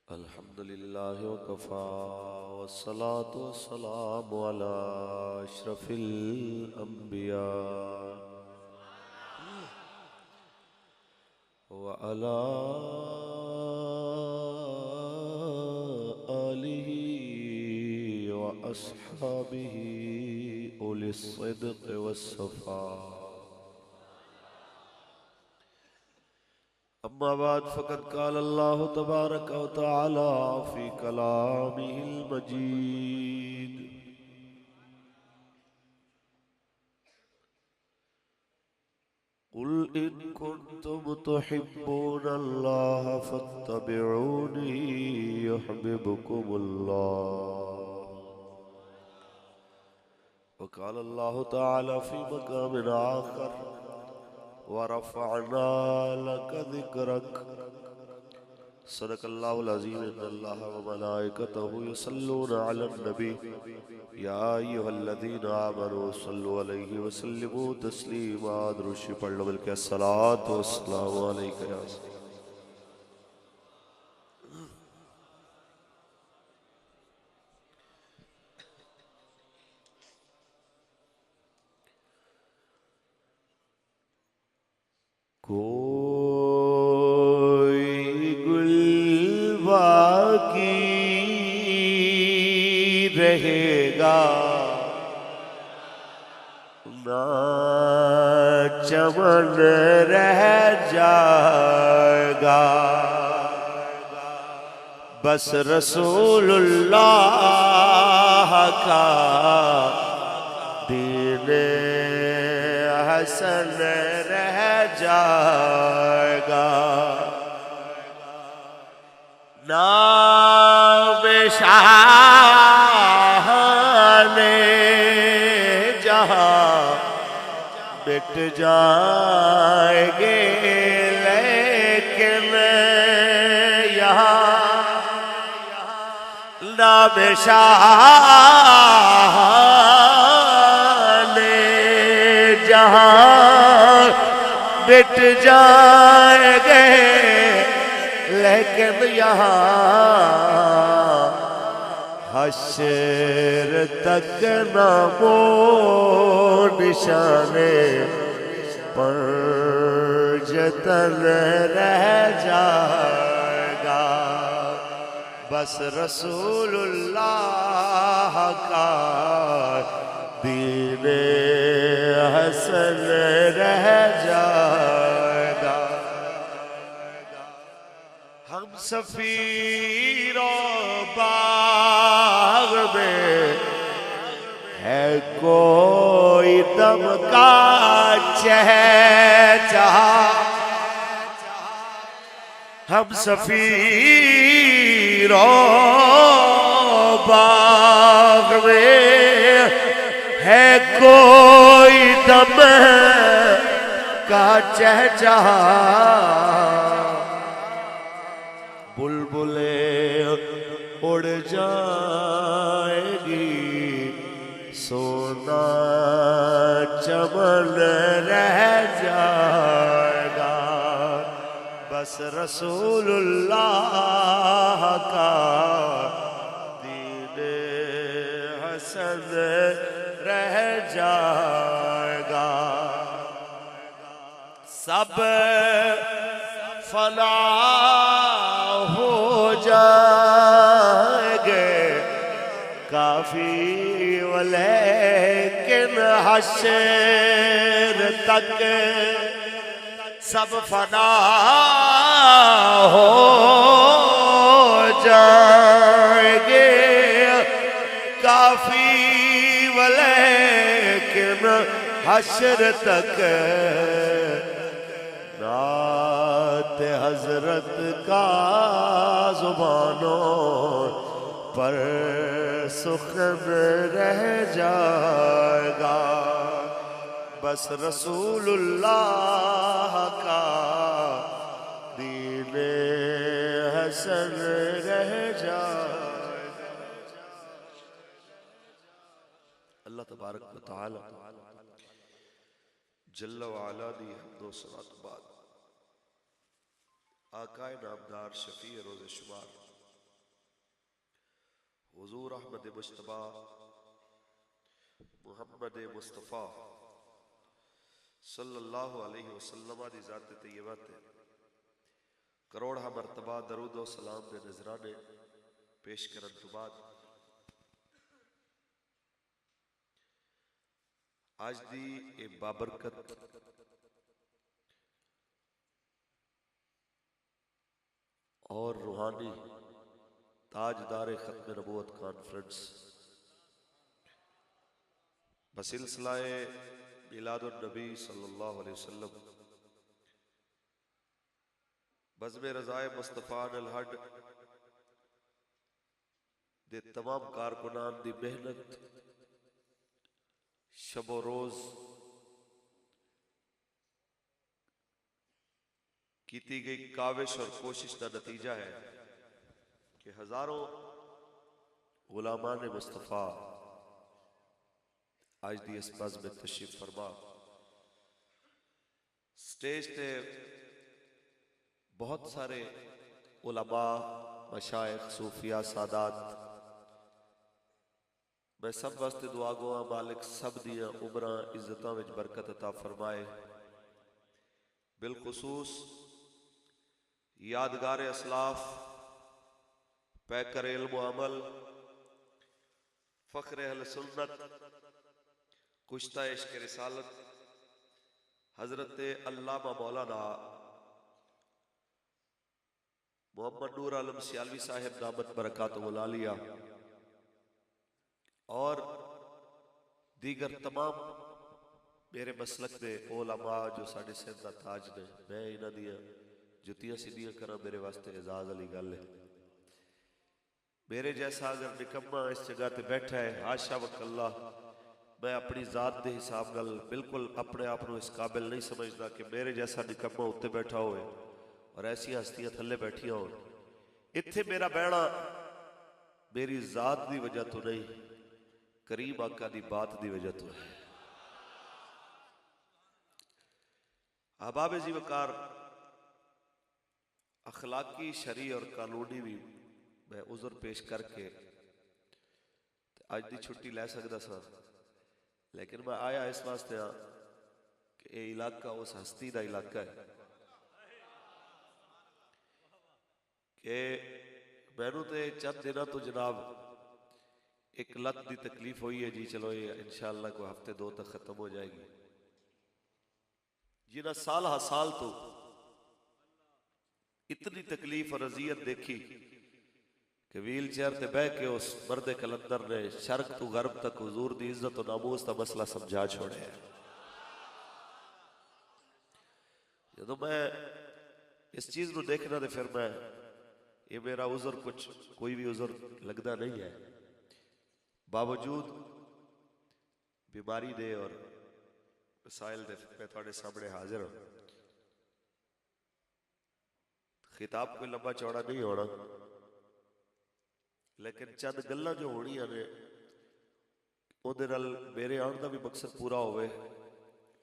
अल्हम्दुलिल्लाह वकफ़ा वस्सलातु वस्सलामु अला अशरफिल अंबिया व अला आलिहि व अस्हाबिहि उलिस सिद्क़ वस्सफ़ा। अम्मा बाद फ़क़द क़ाल अल्लाहु तबारक व तआला फ़ी कलामिहिल मजीद क़ुल इन कुन्तुम तुहिब्बूनल्लाह फ़त्तबिऊनी युहब्बिबकुमुल्लाह। व क़ाल अल्लाहु तआला फ़ी मक़ामिन आख़र वरफ़अना लक ज़िक्रक। सदक़ल्लाहुल अज़ीम। इन्नल्लाह व मलाइकतहु युसल्लूना अलन नबी या अय्युहल्लज़ीना आमनू सल्लु अलैहि व सल्लिमू तस्लीमा। दुरूद पढ़ लो मिलके अस्सलातु वस्सलामु अलैका या कोई गुल बाकी रहेगा ना चमन रह जाएगा। बस रसूलुल्लाह का दीन हसन रह जाएगा। नाम शाह ने जहाँ मिट जाएंगे लेकिन यहाँ नाम शाह ने जहाँ मिट जाएंगे लेकिन यहाँ हश्र तक नामो निशाने पर जतन रह जाएगा। बस रसूलुल्लाह का दीन हसन रह जाएगा। हम सफीरों बाग में है कोई दम का चहचहा। हम सफीरों बाग में है कोई दम का चहचहा। बुलबुले उड़ जाएगी सोना चमन रह जाएगा। बस रसूलुल्लाह का दीन हसन रह जाएगा। सब फना हो जाएंगे काफी लेकिन हश्र तक सब फना हो जाएंगे काफी लेकिन हश्र तक नात हजरत का जुबानों पर सुखन रह जाएगा। बस रसूलुल्लाह का दीन हसन रह जाएगा। अल्लाह तबारक व तआला जल्ल व अला दी हम्दो सलात बाद आकाए नामदार शफी रोज़ शुमार हुजूर अहमद मुश्तबा मुहम्मद मुस्तफ़ा सल्लल्लाहु अलैहि वसल्लम दी ज़ात तैयबा ते करोड़ा मरतबा दरूद व सलाम दे नजराने पेश करन तो बाद आज दी ए बाबरकत और रूहानी ताजदार खत्म नबूवत कॉन्फ्रेंस बसिलसिलाए मिलादुन नबी सल्लल्लाहु अलैहि वसल्लम बज़्म रज़ाए मुस्तफ़ा अल हड दे तमाम कारकुनान दी मेहनत शबो रोज की गई काविश और कोशिश का नतीजा है कि हजारों गुलामान मुस्तफ़ा आज दी इस बज़ में तशरीफ फरमा स्टेज पे बहुत सारे उलमा मशाइख सूफिया सादात मैं सब वास्ते दुआ गोआ मालिक सब दिया उमरा इज्जतां विच बरकत अता फरमाए। बिलखुसूस यादगार असलाफ पैकर इल्म व अमल फ़ख्र अहल सुन्नत कुश्ता इश्क रिसालत हजरत अल्लामा मौलाना मोहम्मद नूर आलम सियालवी साहिब दामत बरकातुहुल आलिया और दीगर तमाम मेरे मसलक दे उलमा जो साडे सिर दा ताज ने मैं इन्हां दियां जुतियां सीधियां करा मेरे वास्ते एजाज वाली गल है। मेरे जैसा अगर निकम्मा इस जगह ते बैठा है हाशा वकल्ला मैं अपनी जात के हिसाब नाल बिल्कुल अपने आप को इस काबिल नहीं समझता कि मेरे जैसा निकम्मा उत्ते बैठा होए और ऐसी हस्तियां थले बैठिया हो। इत्थे मेरा बहना मेरी जात की वजह तो नहीं करीम आका की बात की वजह तो है। अहबाब जी वकार अखलाकी शरी और कानूनी भी मैं उज़र पेश करके अज की छुट्टी लै सकता सा लेकिन मैं आया इस वास्ते हाँ कि यह इलाका उस हस्ती का इलाका है कि मैनू तो चंद दिनों तो जनाब एक लत की तकलीफ हुई है जी। चलो ये इंशाअल्लाह कोई हफ्ते दो तक खत्म हो जाएगी। जिन्हें साल हा साल तो इतनी तकलीफ और अजियत देखी कि व्हील चेयर से बह के उस मर्द कलंदर ने शर्क तो गर्ब तक हुजूर की इज्जत और नामूस का मसला समझा छोड़े। जो मैं इस चीज को देखना तो फिर मैं ये मेरा उज़र कुछ कोई भी उज़र लगता नहीं है। बावजूद बीमारी दे और मसाइल दे मैं थोड़े सामने हाजिर हूं। खिताब कोई लंबा चौड़ा नहीं होना लेकिन चंद गल्लां जो होनियां ने उहदे नाल मेरे आने का भी मकसद पूरा होवे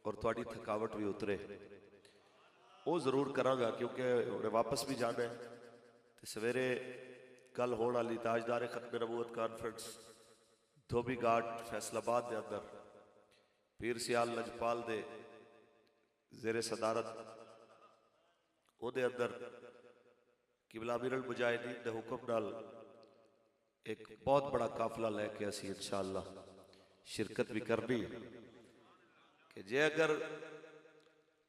और थोड़ी थकावट भी उतरे वो जरूर करांगा क्योंकि उन्हें वापस भी जाना है। तो सवेरे कल होने वाली ताजदार खत्म नबूवत कॉन्फ्रेंस धोबी घाट फैसलाबाद के अंदर पीर सियाल लजपाल दे जेरे सदारत उहदे अंदर किबला अमीरुल मुजाहिदीन दे हुक्म नाल एक बहुत बड़ा काफिला लैके असी इंशाअल्लाह शिरकत भी करनी कि जे अगर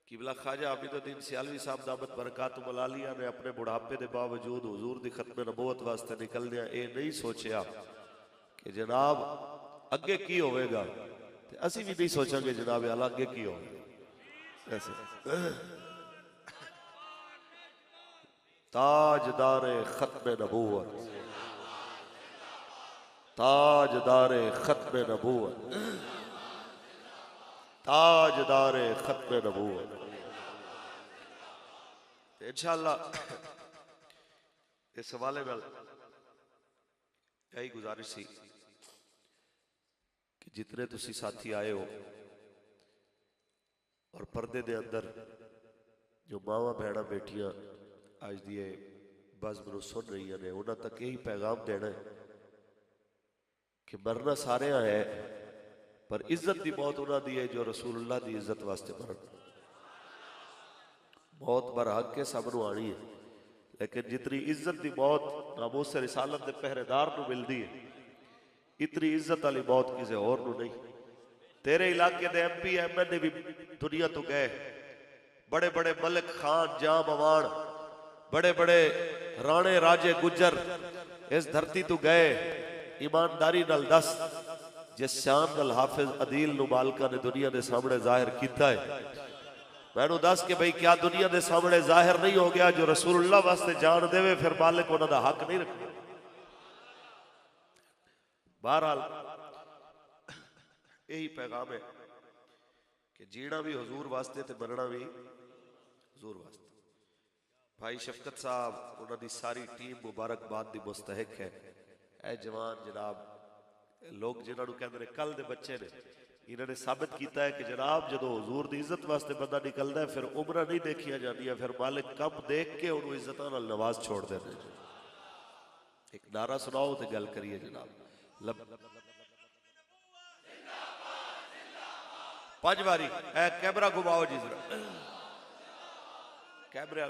किबला ख्वाजा आबिदुद्दीन सियालवी साहब दामत बरकातुहुल आलिया ने अपने बुढ़ापे के बावजूद हुजूर की खत्म नबूवत वास्ते निकलदिया ये नहीं सोचा कि जनाब अगे की होगा तो असी भी नहीं सोचांगे जनाब आला अगे की होगा। ऐसे ताजदारे खत्म नबूवत ताजदारे खत्म नबूवत ताजदारे खत्म नबूवत। इंशाअल्लाह इस हवाले नाल यही गुजारिश सी कि जितने तुसी साथी आए हो और पर्दे दे अंदर जो मावां भैणां बैठियां अज दी बज़म नूं सुन रही ने, उन्हां तक यही पैगाम देना है कि मरना सारे है, पर इज्जत की मौत उन्हां दी है जो रसूलुल्लाह की इज्जत वास्ते मरन। मौत बर हक के सब नूं आनी है, लेकिन जितनी इज्जत की मौत नामूस रिसालत के पहरेदार नूं मिलती है, इतनी इज्जत वाली मौत किसी होर नूं नहीं। तेरे इलाके के MP MN ने भी दुनिया तो गए, बड़े बड़े मलिक खान जाम अवान, बड़े बड़े राणे राजे गुजर इस धरती तो गए। ईमानदारी नाल दस, जिस शान नाल हाफिज अदील नूं मालिका ने दुनिया के सामने जाहिर किया है, मैनू दस के भाई क्या दुनिया के सामने जाहिर नहीं हो गया जो रसूलुल्लाह वास्ते जान देवे, फिर मालिक उन्हां दा हक नहीं रखना। बहरहाल यही पैगाम है कि जीना भी हुजूर वास्ते ते मरना भी हुजूर वास्ते। भाई शफकत साहब उन्होंने सारी टीम मुबारकबाद की मुस्तहक है। ए जवान जनाब लोग जिन्होंने कहते हैं कल के बच्चे ने, इन्होंने साबित किया है कि जनाब जो हुजूर की इज्जत वास्ते बंदा निकलता है फिर उम्र नहीं देखिया जाती, फिर मालिक कम देख के उन्होंने इज्जत नाल नवाज छोड़ देते। एक नारा सुनाओ तो गल करिए जनाब। पांच बारी कैमरा घुमाओ जी जरा, कैमरा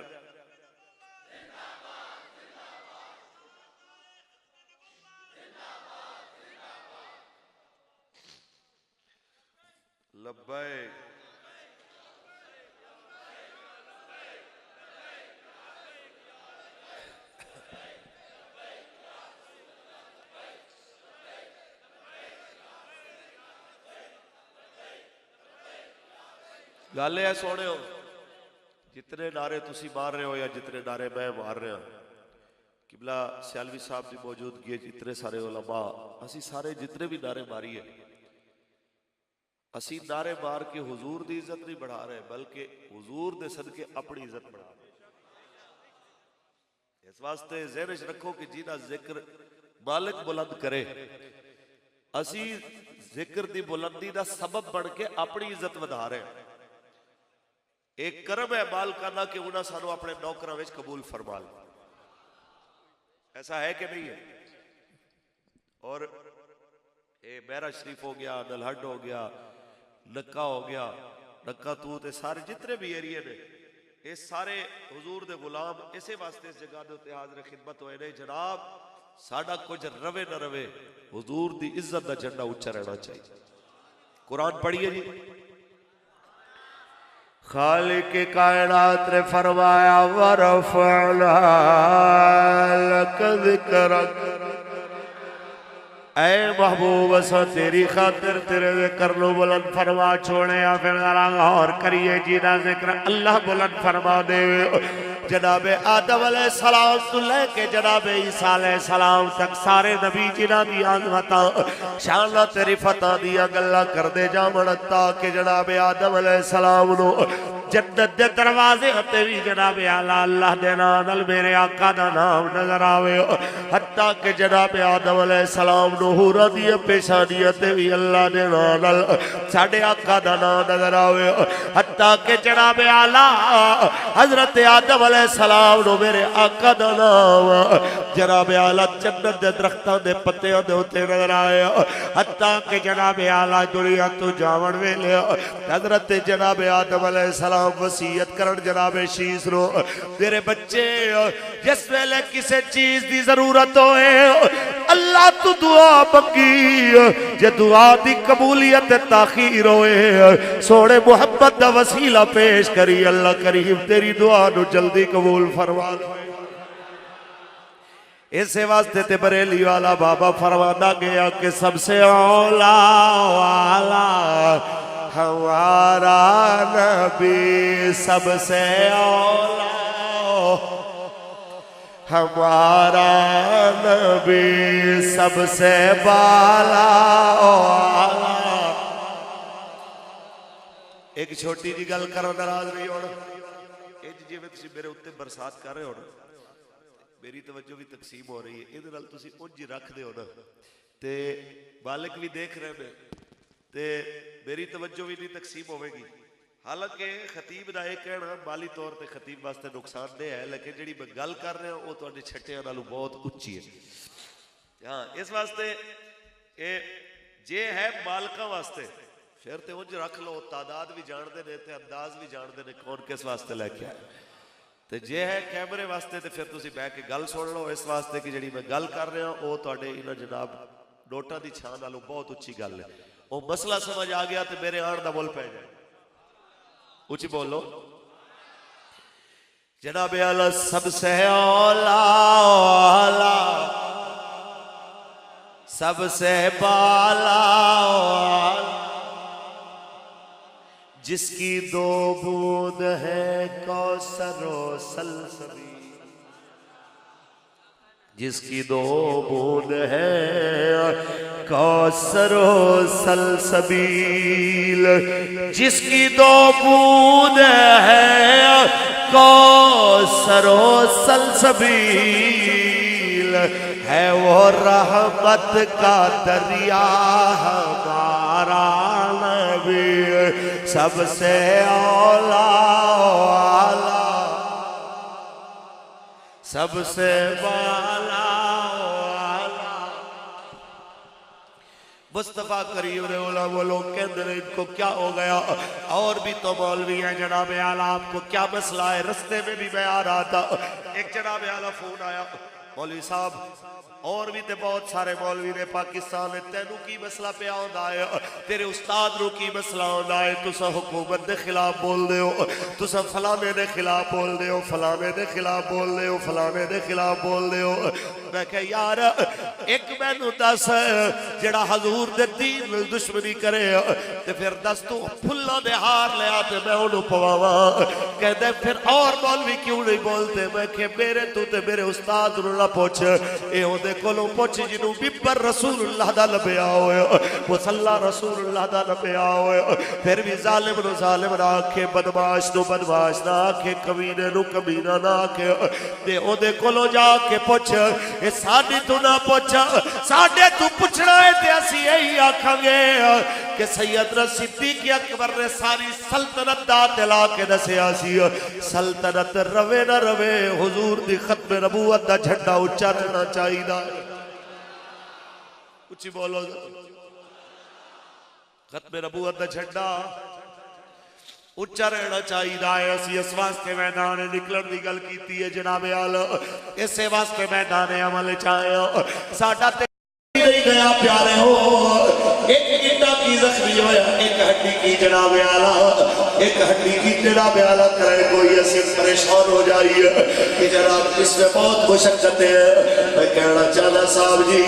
लब्बैक गल है सोने हो, जितने नारे तुसी मार रहे हो या जितने नारे मैं मार रहा, किबला सियालवी साहब की मौजूदगी इतने सारे उलमा, असी सारे जितने भी नारे मारी है, असी नारे मार के हुजूर की इज्जत नहीं बढ़ा रहे, बल्कि हुजूर दे सदके अपनी इज्जत बढ़ा रहे। इस वास्ते ज़हन च रखो कि जिन्ना जिक्र मालिक बुलंद करे, असी जिक्र की बुलंदी का सबब बन के अपनी इज्जत बढ़ा रहे हैं। एक करम है मालिका दा कि उन्हें सानू अपने नौकरां विच कबूल फरमा लिया। ऐसा है कि नहीं है? और ये मेहरा शरीफ हो गया, नलहड हो गया, नक्का हो गया, नक्का तू ते सारे जितने भी एरिए ने, ये सारे हुजूर दे गुलाम इसे वास्ते इस जगह दे हाज़िर खिदमत होए ने। जनाब साडा कुछ रवे न रवे, हुजूर दी इज्जत दा झंडा उच्चा रहना चाहिए। कुरान पढ़िए जी। खालिक कायनात ने फरमाया वरफ़अना लक ज़िक्रक, ऐ महबूब असा तेरी खातिर तेरे ज़िक्र नु बुलंद फरमा छोड़े। फिर गौर करिए जिना जिक्र अल्लाह बुलंद फरमा दे। जनाबे आदम अलैहिस्सलाम तो लेके जनाबे ईसा अलैहिस्सलाम तक सारे नबी जिन्हां दी आज़मतां शान तेरी फता दिया गल्लां करदे जावण, ताकि जनाबे आदम अलैहिस्सलाम नु जन्नत दे दरवाजे ते भी जनाबे आला अल्लाह दे नाल मेरे आका दा नाम नजर आवे। हत्ता कि जनाबे आदम अलैहिस्सलाम नु हूरा दी पेशानी ते भी अल्लाह दे नाल साडे आका दा नाम नजर आवे। हत्ता कि जनाबे आला हजरत आदम अलैहिस्सलाम नु मेरे आका दा नाम जनाबे आला जन्नत दे दरख्तां दे पत्तियां दे उत्ते नजर आया। हत्ता कि जनाबे आला दुनिया तो जावण वेले हजरत जनाबे आदम अलैहिस्सलाम वसीयत करन जनाबे शीस रो, तेरे बच्चे जिस वेले किसी चीज की जरूरत होए अल्लाह तू दुआ मंगी, जे दुआ दी कबूलियत ताखीर होए सोने मुहब्बत दा वसीला पेश करी, अल्लाह करीम तेरी दुआ नु जल्दी कबूल फरमा ले। इसे वास्ते ते बरेली वाला बाबा फरमाना गया कि सबसे औला वाला हमारा नबी, सबसे औला हमारा नबी, सबसे बाला औला। एक छोटी जी गल करो, नाराज नहीं होना। जिवें तुसीं मेरे उत्ते बरसात कर रहे हो ना, मेरी तवज्जो भी तकसीम हो रही है, इहदे नाल तुसीं उंज ही रखदे हो ना, ते मालिक भी देख रहे हैं ते मेरी तवज्जो भी नहीं तकसीम होगी। हालांकि खतीब का यह कहना माली तौर पर खतीब वास्ते नुकसानदेह है, लेकिन जी मैं गल कर रहा वो तुहाडे छट्टियां नालों बहुत उच्ची है। हाँ, इस वास्ते ये जे है मालकां वास्ते फिर तो उंज रख लो, तादाद भी जानते हैं तो अंदाज भी जानते हैं कौन किस वास्ते लैके आए। तो जे है कैमरे वास्ते तो फिर तुसीं बह के गल सुन लो, इस वास्ते कि जी मैं गल कर रहा वो तुहाडे इन्हां जनाब नोटां की छां नालों बहुत उच्ची गल है। वो मसला समझ आ गया तो मेरे आण का मुल पै जाए। उच्ची बोलो। जनाब आला सबसे औला सबसे बाला जिसकी दो बूंद है कौसरो सलसबी, जिसकी दो बूंद है कौसरो सलसबील, जिसकी दो बूंद है कौसरो सलसबील, है वो रहमत का दरिया हमारा नबी सबसे औला वाला सबसे बाला वाला। मुस्तफा करीम वो लोग कहते हैं इनको क्या हो गया, और भी तो मौलवी है जनाब आला, आपको क्या मसला है? रस्ते में भी मैं आ रहा था, एक जनाब आला फोन आया, मौलवी साहब और भी तो बहुत सारे मौलवी ने पाकिस्तान में, तेनू की मसला पे आंदा है, तेरे उस्ताद नु की मसला आंदा है, तुसा हुकूमत के खिलाफ बोल दे हो, तुसा फलाने के खिलाफ बोल दे हो, फलाने के खिलाफ बोल दे हो, फलाने के खिलाफ बोल दे हो। मैं कह यार एक मैनू दस जेड़ा हजूर दे दीन में दुश्मनी करे ते फिर दस तू फुल्लां दे हार लिया ते मैं उन्होंने पवावा। कहते फिर और मौलवी क्यों नहीं बोलते? मैं कह मेरे तू ते मेरे उस्ताद नू ना पुछ, ए ओदे कोलों पुछ जिन्हों बिबर रसूलुल्लाह दा लभया होए, मुसल्ला रसूलुल्लाह दा लभया होए। फिर भी जालिम नु जालिम ना आखे, बदमाश नु बदमाश ना आखे, कमीने नु कमीना ना आखे, ते ओदे कोलों जाके पुछ। ए साडी तू ना पुछ, साडे तू पुछना है ते असीं यही आखांगे कि सैयदना सिद्दीक अकबर ने सारी सल्तनत दा दिला के दसिया सी, सल्तनत रवे ना रवे हुजूर दी खत्म नबूवत दा झंडा उच्चा रहना चाहिए। उच्ची बोलो, खत्म नबूवत दा झंडा उच्चा रहना चाहिए। असी इस वास्ते मैदान निकलन की गल की है जनाब आला, इस वास्ते मैदान अमल चाहे साडा ते नहीं गया प्यारे हो। एक गिड्डा की जख्मी होया, एक हड्डी की जनाब आला, एक हड्डी की जनाब आला करे कोई ऐसे परेशान हो जाइए कि जनाब इसमें बहुत मुशक्कत है। मैं कहना चाहना साहब जी,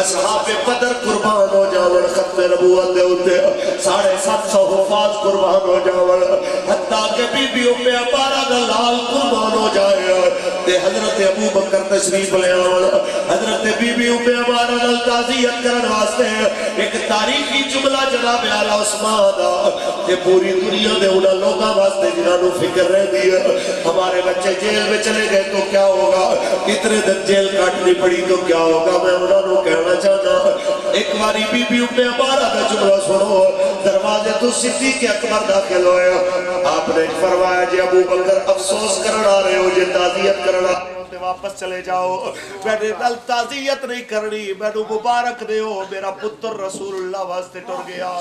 असहाबे बदर कुर्बान हो जावन, खत्म नबूवत दे उत्ते 750 हुफाज कुर्बान हो जावन, हत्ता के बीबी उम्मे अबारा दा लाल कुर्बान हो जाए ते हजरत अबू बकर तशरीफ ले आवन। हजरत बीबी उम्मे अबारा दा ताज़ियत करन वास्ते एक तारीखी जुमला जनाब आला उस्मान दा ते पूरी दुनिया दे उन लोगों वास्ते जिन्हां नूं फिक्र रहंदी है हमारे बच्चे जेल में चले गए तो क्या होगा, इतने दिन जेल काटनी पड़ी तो क्या होगा। मैं उन्हां नूं कहना चाहना, एक बारी बीबी उम्मे अबारा दा जुमला सुनो। दरवाजे तो सिद्दीक अकबर दाखिल होया, आपने फरमाया जी अबू बकर अफसोस करन आ रहे हो, जे ताज़ियत करना वापस चले जाओ, मैंने नल ताज़ियत नहीं करनी, मैनू मुबारक देओ, मेरा पुत्र रसूलुल्लाह वास्ते टुर गया।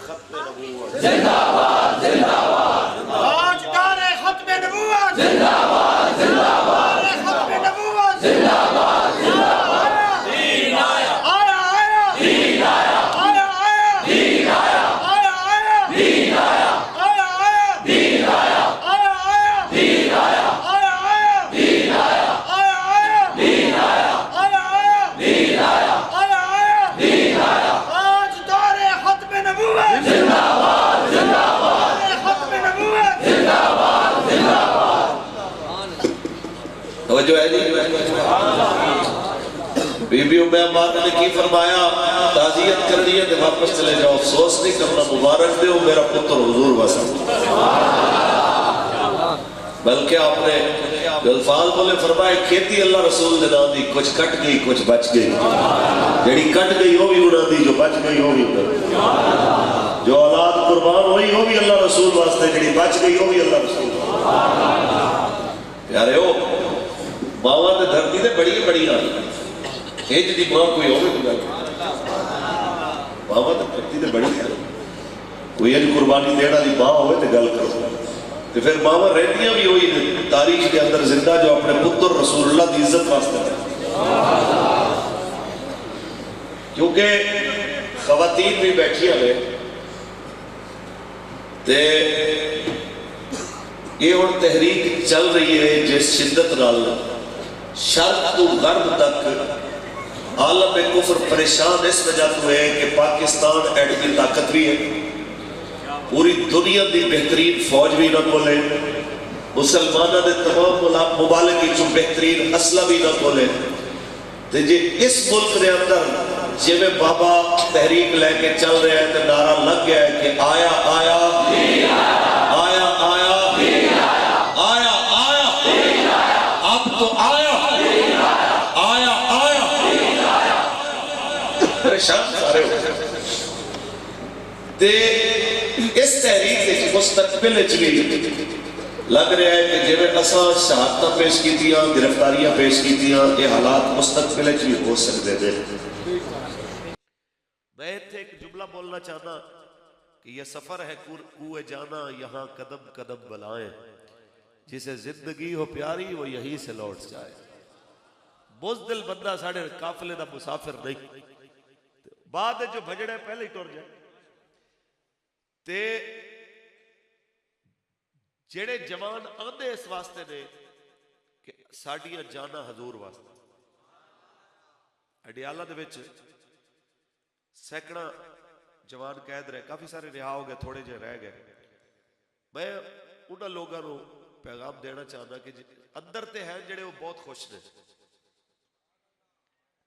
खत्म नबूवत जिंदाबाद जिंदाबाद ताजदार खत्म नबूवत जिंदाबाद जिंदाबाद खत्म नबूवत जिंदाबाद जिंदाबाद दीन आया आया आया दीन आया आया आया दीन आया आया आया दीन आया आया आया दीन आया आया आया दीन आया आया आया दीन आया आया आया दीन आया आया आया दीन आया आया आया दीन आया ताजदार खत्म नबूवत जिंदाबाद जिंदाबाद खत्म नबूवत जिंदाबाद जिंदाबाद तवज्जो है जी। बीबी उम्मे अम्मार ने की फरमाया, ताज़ियत करनी है तो वापस चले जाओ, अफसोस नहीं करना, मुबारक दो मेरा पुत्र हुजूर वास्ते। बल्कि आपने अल्फाज बोले फरमाए, खेती अल्लाह रसूल ने नाम दी, कुछ कट गई कुछ बच गई, जेड़ी कट गई वो भी उड़ा दी, जो बच गई वो भी उड़ा दी। जो औलाद कुर्बान हुई वो भी अल्लाह रसूल वास्ते, जेड़ी बच गई वो भी अल्लाह रसूल। प्यारे हो मावा तो धरती से बड़ी बड़ी आई इंज दी मां कोई होवे गल मावा तो धरती से बड़ी है, कोई इंज कुर्बानी देने वाली मां होवे तो गल करो। तो फिर मावा रहतियां भी हुई तारीख के अंदर जिंदा, जो अपने पुत्र रसूलुल्लाह की इज्जत वास्ते, क्योंकि खवातीन भी बैठिया ने ते ये हुण तहरीक चल रही है जिस शिद्दत नाल शर्क तो गर्ब तक आलम कुफर परेशान इस वजह तो है कि पाकिस्तान एटमी ताकत भी है, पूरी दुनिया की बेहतरीन फौज भी ना खोले, मुसलमानों के तमाम मुबालिक चो बेहतरीन असला भी ना खोले। तो जे इस मुल्क के अंदर जिवें बाबा तहरीक लैके चल रहा है तो नारा लग गया है कि आया आया आया आया आया आया अब तो आया आया आया, परेशान सारे हो ते इस तहरीक मुस्तकबिल भी लग रहा है कि जिवें असा शहादत पेश की, गिरफ्तारियां पेश की, ये हालात मुस्तकबिल भी हो सकते हैं। मैं इत्थे एक जुमला बोलना चाहता कि यह सफर है कुए जाना, यहाँ कदम कदम बलाएं, जिसे जिंदगी हो प्यारी वो यहीं से लौट जाए। बुज़दिल बंदा साढ़े काफिले का मुसाफिर नहीं, बाद जो भजड़ा पहले ही टुर जाए। ते जेड़े जवान आंदे इस वास्ते ने कि साडियां जाना हजूर वास्ते। अडियाला दे विच सैकड़ा जवान कैद रहे, काफी सारे रिहा हो गए, थोड़े जे रह गए। मैं उन्होंने लोगों को पैगाम देना चाहता कि अंदर ते है जेड़े वो बहुत खुश ने,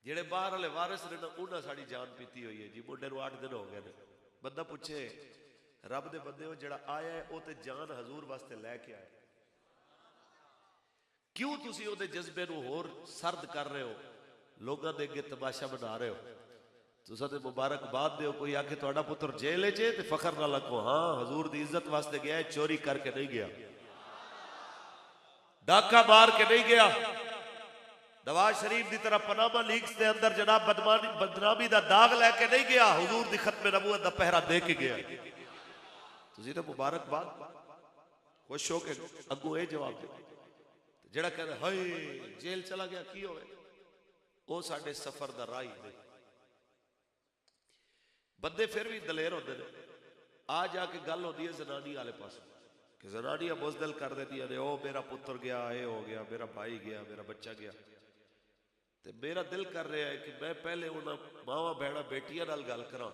जेड़े बाहर वाले वारिस ने ना उन्हें साड़ी जान पीती हुई है जी। मुंडे नूं 8 दिन हो गए ने, बंदा पूछे रब दे बंदे हो जेड़ा आया है वो ते जान हजूर वास्ते लैके आए, क्यों तुसी उहदे जज्बे नूं होर सर्द कर रहे हो, लोगों के अगे तमाशा बना रहे हो? तुसा ते मुबारकबाद दो। कोई आके तुहाडा पुत्र जेल चे ते फखर ना लखो, हाँ हजूर की इज्जत वास्ते गया है, चोरी करके नहीं गया, डाका मार के नहीं गया, नवाज शरीफ की तरह पनामा लीग्स के अंदर जनाब बदनामी का दाग लैके नहीं गया, हुजूर की खत्म नबूवत का पहरा दे के गया। तुसी तो मुबारकबाद खुश हो के अगू ये जवाब दे। जेड़ा कहता हाय जेल चला गया की होवे, वो साडे सफर का राह ही नहीं। बंदे फिर भी दलेर होते हैं, आ जाके गल होती है जनानी वाले पास कि जनानियां बुज़दिल कर देती ने, ओ मेरा पुत्र गया, ये हो गया, मेरा भाई गया, मेरा बच्चा गया। ते मेरा दिल कर रहा है कि मैं पहले उन्होंने मावां बहना बेटियां नाल गल करा,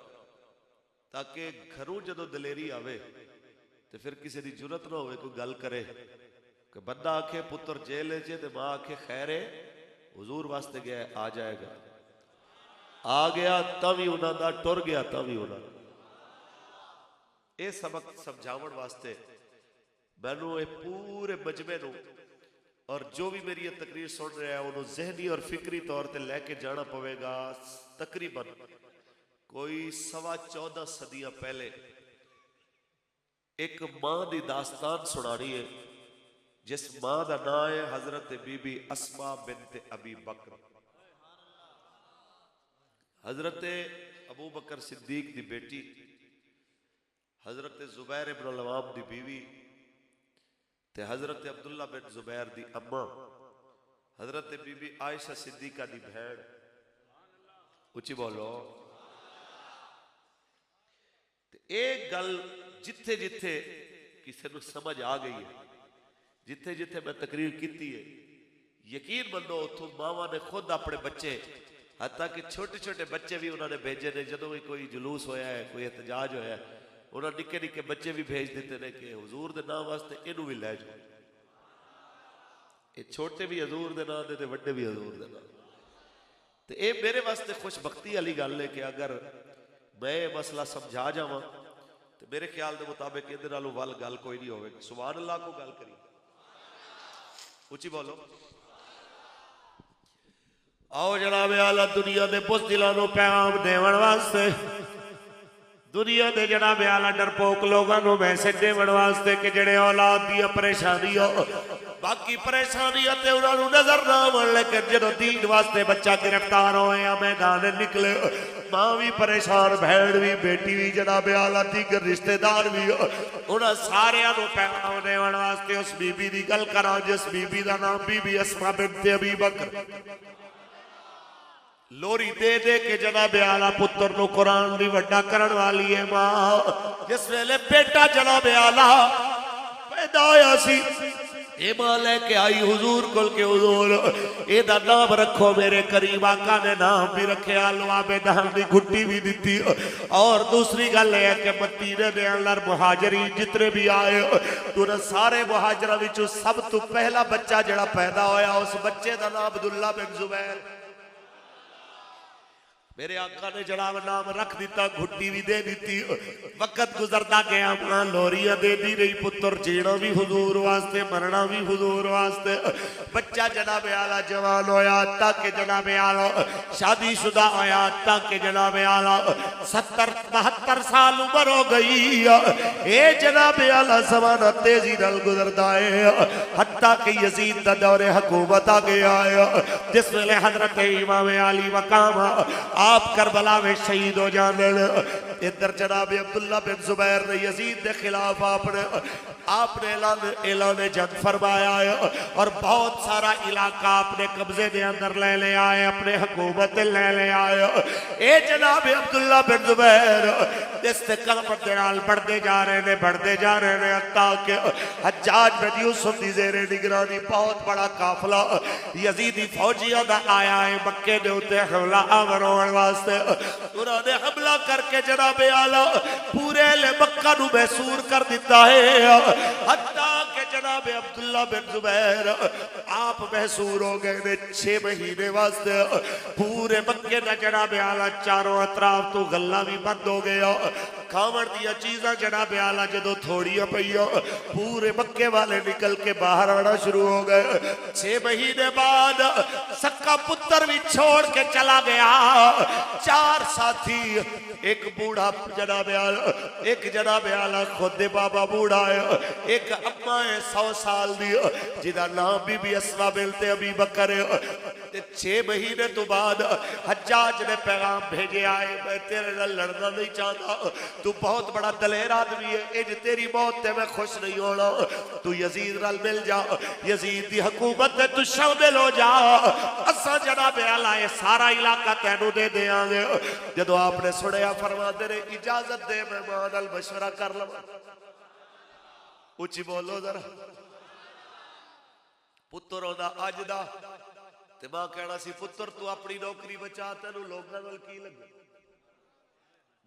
ताकि घरों जदों दलेरी आवे तो फिर किसी की जरूरत ना हो कोई गल करे कि बंदा आखे पुत्र जेल चे ते मां आखे खैर है हुजूर वास्ते गया आ जाएगा, आ गया तभी उन्होंने टुर गया तभी उन्होंने। ये सबक समझावन वास्ते मैनू ये पूरे मजमे नू और जो भी मेरी ये तकरीर सुन रहा है उन्होंने जहनी और फिक्री तौर पर लैके जाना पवेगा। तकरीबन कोई 14.25 सदियां पहले एक मां की दास्तान सुनानी है, जिस मां का नाम है हजरत बीबी अस्मा बिनत अबी बकर। हजरत अबू बकर सिद्दीक की बेटी हजरत जुबैर इब्न अल-अवाम दी बीवी ते हजरत अब्दुल्ला बिन जुबैर दी अम्मा हजरत बीबी आयशा सिद्दीका दी भैन, उच्ची बोलो। एक गल जिथे जिथे किसी को समझ आ गई है, जिथे जिथे मैं तकरीर की है, यकीन मनो उतो मावा ने खुद अपने बच्चे, हत्ता कि छोटे छोटे बच्चे भी उन्होंने भेजे ने। जो भी कोई जुलूस होया है, कोई एहतजाज होया है, उन्होंने निके निके बच्चे भी भेज दिते ने कि हुजूर दे नाम वास्ते इनू भी लै जाओ। ये छोटे भी हजूर दे नाम दे, वड्डे भी हजूर दे नाम। तो ये मेरे वास्ते खुशबख्ती वाली गल है कि अगर मैं ये मसला समझा जावा तो मेरे ख्याल के मुताबिक इहदे नालों वल गल कोई नहीं होवे। सुभान अल्लाह को गल करी, उच्ची बोलो। आओ जनाब आला दुनिया के बुज़दिलां नूं पैगाम देवन वास्ते, दुनिया के जनाब आला डरपोक लोगों को मैसेज देवन वास्ते कि जेड़े औलाद दी परेशानी हो, बाकी परेशानियां ते उन्होंने नजर ना आवन, लेकिन जो दीन वास्ते बच्चा गिरफ्तार होए या मैदान निकले, मां भी परेशान, बहन भी, बेटी भी, जनाब आला दीगर रिश्तेदार भी, उन्होंने सारे पैगाम देवन वास्ते उस बीबी की गल करा जिस बीबी का नाम बीबी अस्मा बिन्त अबी बकर, लोरी दे दे के जनाब आला पुत्र नु कुरान दी वड्डा करन वाली है मां। जिस वेले बेटा जनाब आला पैदा होया सी, ये मां लेके आई हुजूर कोल के हुजूर एदा नाम रखो मेरे करीम आका ने नाम भी रखे लवाबे दान दी गुट्टी भी दी। और दूसरी गल है कि मदीने दे अंदर मुहाजिरी जितने भी आए, तुरंत सारे मुहाजिरा विचों सब तो पहला बच्चा जड़ा पैदा होया उस बच्चे का नाम अब्दुल्ला बिन जुबैर। मेरे आका ने जनाब नाम रख दिता, घुट्टी भी दे दी। वक्त गुजरता गया, मां लोरियां दे दी रही, पुत्र जीना भी हुजूर वास्ते, मरना भी हुजूर वास्ते। बच्चा जनाब आला जवान होया ताकि जनाब आला शादीशुदा होया ताकि जनाब आला 70-72 साल उम्र हो गई। ए जनाब आला ज़माना तेजी नाल गुजरदा है, हत्ता कि यजीद दा दौरे हुकूमत आ गया है, जिस वेले हजरत इमाम अली मकाम आप करबला में शहीद हो जाने। इधर जनाब अब्दुल्ला बिन जुबैर ने यजीद के खिलाफ आपने ऐलान जंग फरमाया है और बहुत सारा इलाका अपने कब्जे के अंदर ले आए, अपने हुकूमत ले आए। ए जनाब अब्दुल्ला बिन जुबैर इस्तेकामत दे नाल बढ़ते जा रहे हैं, बढ़ते जा रहे हैं, ताकि हज्जाज बिन यूसुफ दी ज़ेरे निगरानी बहुत बड़ा काफिला यजीदी फौजियों का आया है मक्के दे उत्ते हमला आवर होने वास्ते। उन्होंने हमला करके जनाब आला पूरे मक्का नू महसूर कर दिता है, हत्ता के जनाब अब्दुल्ला बिन जुबैर आप महसूर हो गए ने 6 महीने वास्ते। पूरे मक्के का जनाब आला चारों अतराफ तो गल्ला भी बंद हो गया, खावन दिया चीज़ां जनाब आला जो थोड़ियां पईयां, पूरे मक्के वाले निकल के बाहर आना शुरू हो गए। 6 महीने बाद सक्का पुत्र भी छोड़ के चला गया। 4 साथी, एक बूढ़ा जनाब आला, एक जनाब आला खुद बाबा बूढ़ा है, एक अम्मा है 100 साल दी जिदा नाम बीबी अस्मा बिन्त अबी बकर है। 6 महीने तो बाद हज्जाज ने पैगाम भेजे आए, मैं तेरे नाल लड़ना नहीं चाहता, तू बहुत बड़ा दलेर आदमी है, इंज तेरी मौत ते मैं खुश नहीं होना, तू यजीद नाल मिल जा, यजीद दी हुकूमत में तू शामिल हो जा, असा जनाब आला ये सारा इलाका तेनू दे देंगे। जदों आपने सुनिया फरमाते ने इजाजत दे मैं मां नाल मशवरा कर लवां। उच्ची बोलो जरा। पुत्र होंदा अज दा ते मां कहना सी पुत्र तू अपनी नौकरी बचा, तेनू लोगां नाल की लगे।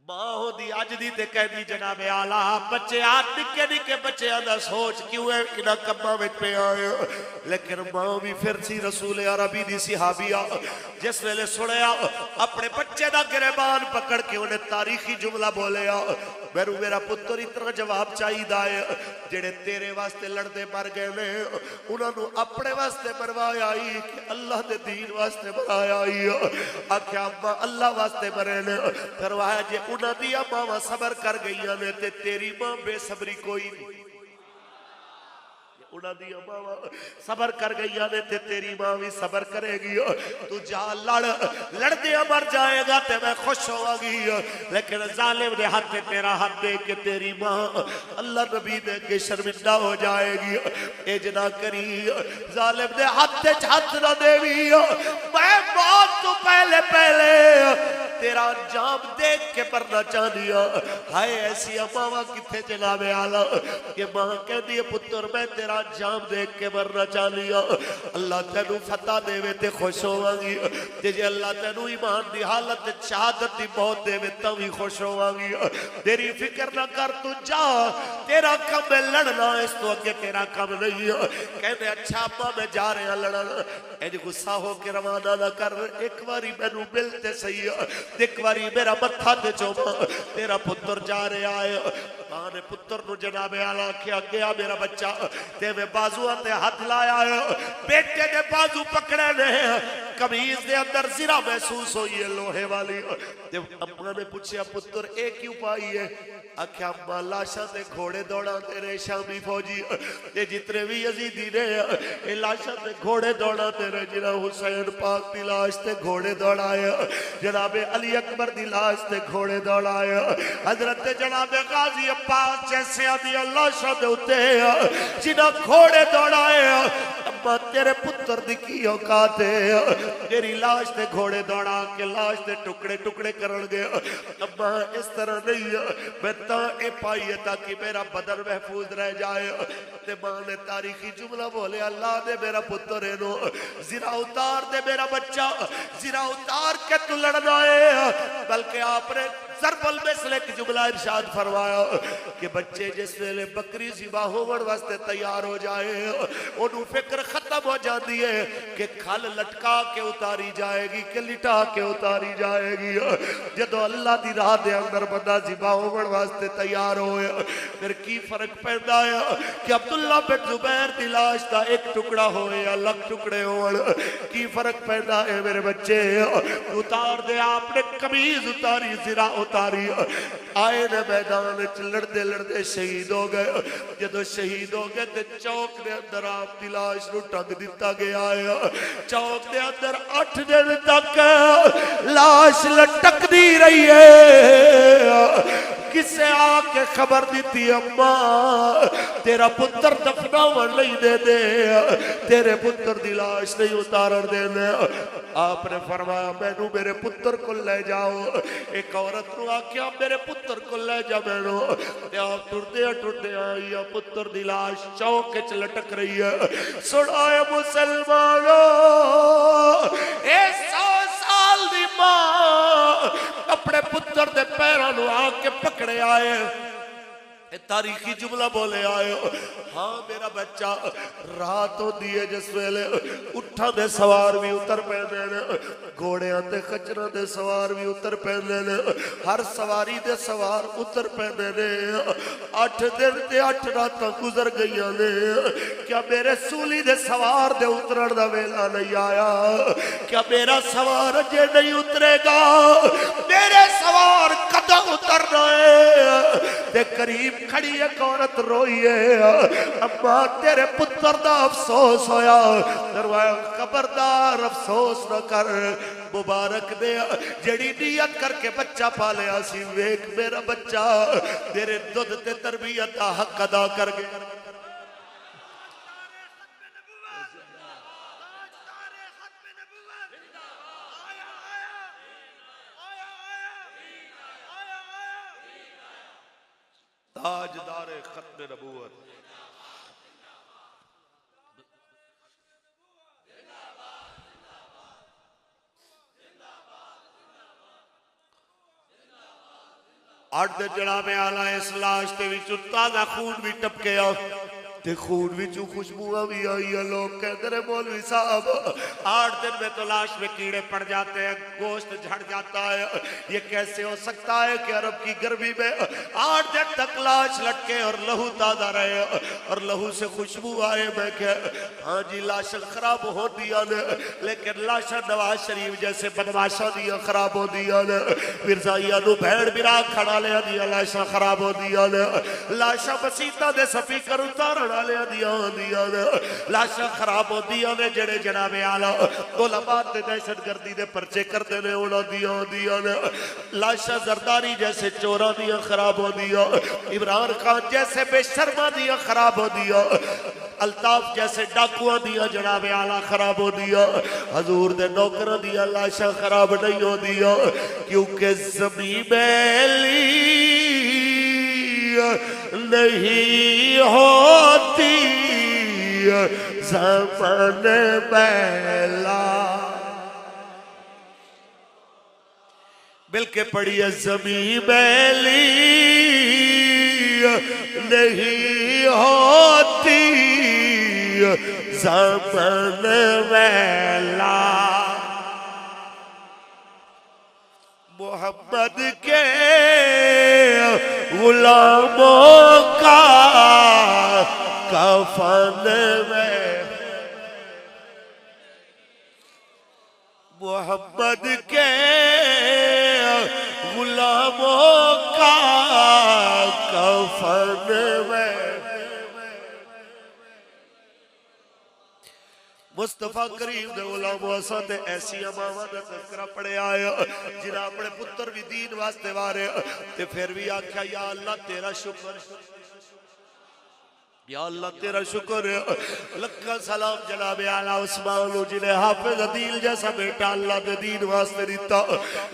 मां होंदी अज दी ते कहदी जनाब आला बच्चे आ निक्के निक्के बच्चों दा सोच क्यों है इन्हां कम्मां विच पे आए। लेकिन मां भी फिर सी रसूल अरबी दी सहाबिया, जिस वेले सुनिया अपने बच्चे दा गिरबान पकड़ के उन्हें तारीखी जुमला बोलिया, मैनू मेरा पुत्र इतना जवाब चाहिए है, जेड़े तेरे वास्ते लड़ते मर गए ने उन्होंने अपने वास्ते मरवाया ही कि अल्लाह दे दीन वास्ते मराया ही। आख्या अम्मा अल्लाह वास्ते मरे ने, करवाया जे उन्हां दी मावां सबर कर गई ने ते तेरी मां बेसबरी कोई नहीं। उन्होंने मावा सबर कर गई ने ते तेरी मां भी सबर करेगी। तू जा लड़ लड़दे मर जाएगा ते मैं खुश होवागी, लेकिन जालिम ने हाथ तेरा हाथ दे के तेरी मां अल्लाह नबी दे के शर्मिंदा हो जाएगी। ए जना करी जालिम दे हाथ ना देवी, मैं मौत तो पहले पहले तेरा अंजाम देख के मरना चाहती हूं। हाय ऐसी मावा किथे जनाबे आला कि मां कहती है पुत्र मैं तेरा अंजाम देख के मरना चाहती हूं। अल्लाह तेनू फतह देवे ते खुश होवांगी, ते जे अल्लाह तेनू ईमान दी हालत शहादत दी मौत देवे तां भी खुश होवांगी। तेरी फिक्र ना कर, तू जा, तेरा काम है लड़ना, इस तो अगे तेरा काम नहीं है। कहते अच्छा अम्मा मैं जा रहा लड़न। इंज गुस्सा हो के रवाना ना कर, एक बारी मैनू मिलते सही, एक बारी मेरा मत्था ते चुम, तेरा पुत्र जा रहा है। मां ने पुत्र नु जनाबे आला आख्या गया मेरा बच्चा ते मैं बाजुआ ते हाथ लाया है, बेटे ने बाजू पकड़े ने, कमीज दे अंदर जिरा महसूस हुई है लोहे वाली। अम्मा ने पूछा पुत्र ए क्यों पाई है? आख्या अम्मा लाशा ते घोड़े दौड़ा तेरे शामी फौजी, ते जितने भी यजीदी ने ए लाशा ते घोड़े दौड़ा तेरे, जिना हुसैन पाक दी लाश ते घोड़े दौड़ाया, जनाबे अली अकबर दी लाश ते घोड़े दौड़ाया, हजरत जनाबे गाजी अब्बास जैसे दी लाशा दे उत्ते जिना घोड़े दौड़ाया। अम्मा तेरे पुत्र दी की औकात है, तेरी लाश ते घोड़े दौड़ा के लाश दे टुकड़े टुकड़े करन गए। अम्मा इस तरह नहीं है, मैं तो ए पाई है ताकि मेरा बदन महफूज रह जाए। ते मां ने तारीखी जुमला बोले अल्लाह दे मेरा पुत्र एनो जिरा उतार दे मेरा बच्चा, जिरा उतार के तू लड़ना है। बल्कि आपने सरबल में से एक जुमला इरशाद फरमाया कि बच्चे जिस वेले बकरी ज़िबा होवन वास्ते तैयार हो जाए ओनू फिक्र खत्म हो जाती है कि खल लटका के उतारी जाएगी कि लिटा के उतारी जाएगी। जदों अल्लाह दी राह दे अंदर बंदा ज़िबा होवन वास्ते तैयार होए फिर की फर्क पैंदा है कि अब्दुल्ला बिन जुबैर दी लाश दा एक टुकड़ा होए या लख टुकड़े होण, की फर्क पैंदा है मेरे बच्चे? उतार दे आपने कमीज उतारी, जिरा उतारी, आए ने मैदान च लड़ते लड़ते शहीद हो गए। जदों शहीद हो गए तो चौक के अंदर आप दी लाश नूं टंग दिता गया है। चौक के अंदर 8 दिन तक लाश लटकदी रही है। किसे आके खबर दी अम्मा तेरा पुत्र दफनावन नहीं दे दे, तेरे पुत्र दी लाश नहीं उतारन देने। आपने फरमाया मैनू मेरे पुत्र को ले जाओ। एक औरत नूं आख्या मेरे पुत्र को ले जा मैनू, ते आप टुरदे आई पुत्र दी लाश चौक च लटक रही है। सुनाए मुसलमानों, 100 साल दी मां अपने पुत्र दे पैरों नूं आके पकड़े आए, तारीखी जुमला बोले आए हाँ मेरा बच्चा। रात होती है जिस वेले उठा दे सवार भी उतर पैंदे ने, घोड़ियां ते खच्चरां दे सवार भी उतर पैंदे ने, हर सवारी दे सवार उतर पैंदे ने। 8 दिन ते 8 रातां गुजर गईयां ने, क्या मेरे सूली दे सवार दे उतरण दा वेला नहीं आया? क्या मेरा सवार अजे नहीं उतरेगा? मेरे सवार कदों उतरना है? ते करीब खड़ी एक औरत रोई है, अम्मा तेरे पुत्र दा अफसोस होया। दरवाजा खबरदार अफसोस न कर, मुबारक दे जड़ी नियत करके बच्चा पालिया सी, वेख मेरा बच्चा तेरे दुध ते तरबियत दा हक अदा कर गया। ताजदार खत्म नबूवत अठ जनाबे आला इस लाश के विचों ताजा खून भी टपकिया ते खून विचों खुशबुआ भी आई है। लोग कहते रहे मौलवी साहब 8 दिन में तो लाश में कीड़े पड़ जाते हैं, गोश्त झड़ जाता है, ये कैसे हो सकता है कि अरब की गर्मी में 8 दिन तक लाश लटके और लहू ताजा रहे और लहू से खुशबू आए? मैं कह हाँ जी लाशा खराब हो दिया ने, लेकिन लाशा नवाज शरीफ जैसे बदमाशा दिया खराब हो दिया ने, मिर्जाइया नू भेड़ बिरा खड़ा लिया दिया लाशा खराब हो दिया ने, लाशा मसीता दे स्पीकर उतारन वाले दियां होंदियां ने लाशां खराब होंदियां ने जेड़े जनाबे आला उलमा ते दहशतगर्दी दे पर्चे करते ने उन्हां दियां होंदियां ने लाशां जरदारी जैसे चोरां दियां खराब होंदियां इमरान खान जैसे बेशर्मा दियां खराब होंदियां अल्ताफ जैसे डाकुआं दियां जनाबे आला खराब होंदियां हजूर दे नौकरां दियां लाशां खराब नहीं होंदियां क्योंकि ज़मीं मैली नहीं होती ज़मान मैला मिलके पढ़िए ज़मीं मैली नहीं होती ज़मान मैला मोहम्मद के गुलामों का कफन में मोहम्मद के गुलामों का कफन में मुस्तफा करीम दे गुलामों असां ते ऐसियां मावां दा तज़किरा पढ़िया है जिन्हां अपने पुत्र भी दीन वास्ते वारे ते फिर भी आख्या या अल्लाह तेरा शुक्र या अल्लाह तेरा शुक्र लक्का सलाम जनाबे आला उस्मान जिन्हें हाफिज अदील जैसा बेटा अल्लाह दे दीन वास्ते दिता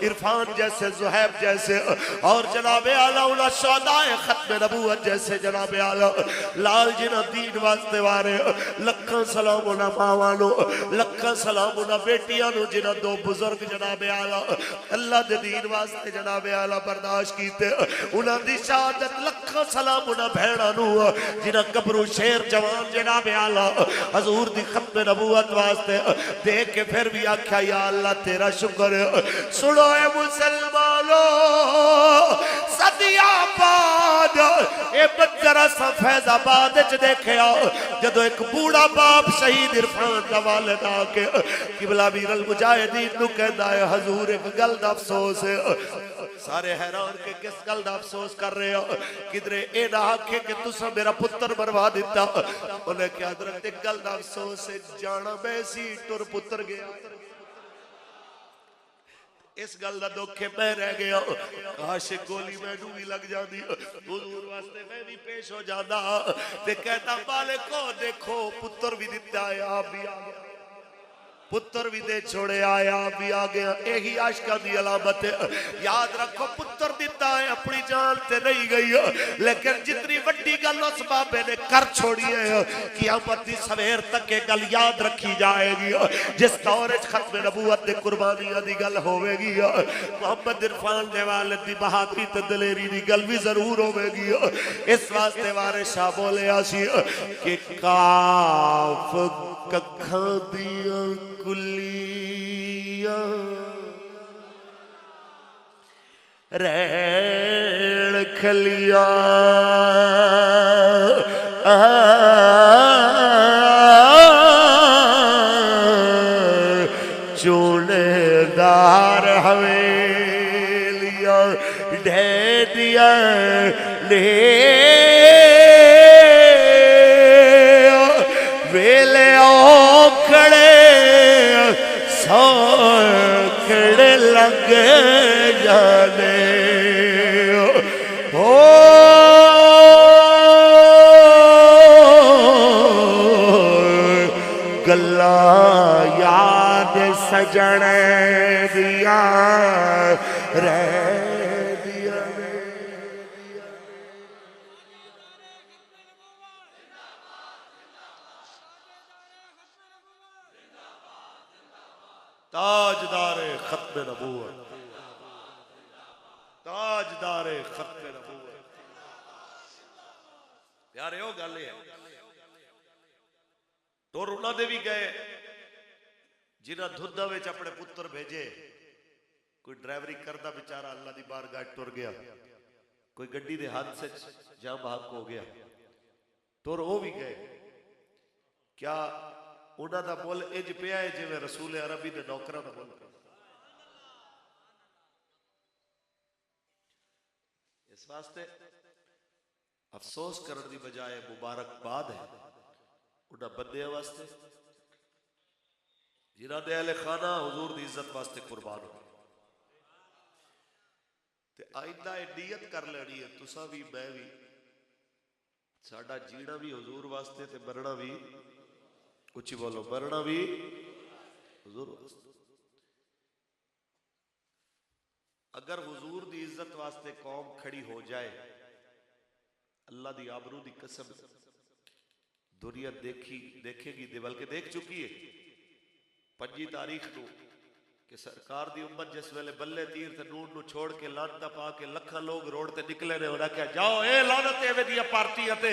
इरफान जैसे जुहैब जैसे और जनाबे आला उला शोहदाए खत्म नबूवत जैसे जनाबे आला लाल जिन्हां दीन वास्ते वारे लक्का सलाम उना मावानो लक्का सलाम उना बेटियां नु जिन्हां दो बुजुर्ग जनाबे आला अल्लाह दे दीन वास्ते जनाबे आला बर्दाश्त कीते उना दी शहादत लक्का सलाम उना भैणां नु जिन्हां गबरू शेर जवान जनाबे आला हजूर दी खत्म नबूवत वास्ते देख के फिर भी आख्या या अल्लाह तेरा शुक्र सुनो ए मुसलमानों सदियां बाद ए बजरा सा फैजाबाद च देखया जदों एक बूढ़ा बाप शहीद इरफान दा वालिद आके किबला वीरल मुजाहिदीन नु कहंदा है हजूर एक गल दा अफसोस है सारे हैरान के किस गल दा अफसोस कर रहे हो किधरे ए ना आखे कि तुसा मेरा पुत्र मरवा दिता उन्हें क्या हजरत एक गल दा अफसोस है जाना बैसी टुर पुत्र गया इस गल दा दुख है मैं रह गया काश गोली मैनू भी लग जाती हुजूर वास्ते मैं भी पेश हो जाता ते कहता मालिको देखो पुत्र भी दिता है आप भी आ गया पुत्र भी दे छोड़े आया भी आ गया यही आशिका दी अलामत है याद रखो पुत्र दिता है अपनी जान ते नहीं गई लेकिन जितनी वड्डी गल उस बाबे ने कर छोड़ी है क़यामत दी सवेर तक ये गल याद रखी जाएगी जिस दौर खत्म नबूवत दे कुर्बानियां दी गल होवेगी मोहम्मद इरफान दे वालिद दी बहादुरी ते दलेरी दी गल भी जरूर होवेगी इस वास्ते वारिस शाह बोलिया सी कि काफ कखां दियां कुलियां रैण खलियां चूड़ेदार हवेलियां ढेरिया ने वेले खड़े खड़े लग जाने हो गल्ला याद सजन दिया रह ताजदारे खत्म नबूवत ताजदारे खत्म नबूवत प्यारे हो गल है तो उन्होंने भी गए जिन्हें धुंदा विच अपने पुत्र भेजे कोई ड्राइवरी करता बेचारा अल्लाह की बारगाह टुर गया कोई गड्डी के हादसे जाम भाग हो गया तो वो भी गए क्या उन्हों का मुल इंज पिया है जिवें रसूल अरबी ने नौकरां का मुल पिया इस वास्ते अफसोस करने की बजाय मुबारकबाद है उन्होंने बंदियां वास्ते जिन्हों ने अहले खाना हुजूर की इज्जत वास्ते कुर्बान हो। आइंदा नीयत कर लेनी है तुसा भी मैं भी, साडा जीना भी हुजूर वास्ते ते मरना भी, उच्ची बोलो, मरना भी हुजूर वास्ते। अगर हुजूर की इज्जत वास्ते कौम खड़ी हो जाए, अल्लाह की आबरू की कसम, दुनिया देखेगी बल्कि देख चुकी है 5 तारीख को कि सरकार की उम्मत जिस वेले बल्ले तीर ते नूर नू छोड़ के लानता पा के लखा लोग रोड ते निकले ने, उन्हें क्या जाओ ए लानत एवें दी पार्टियां ते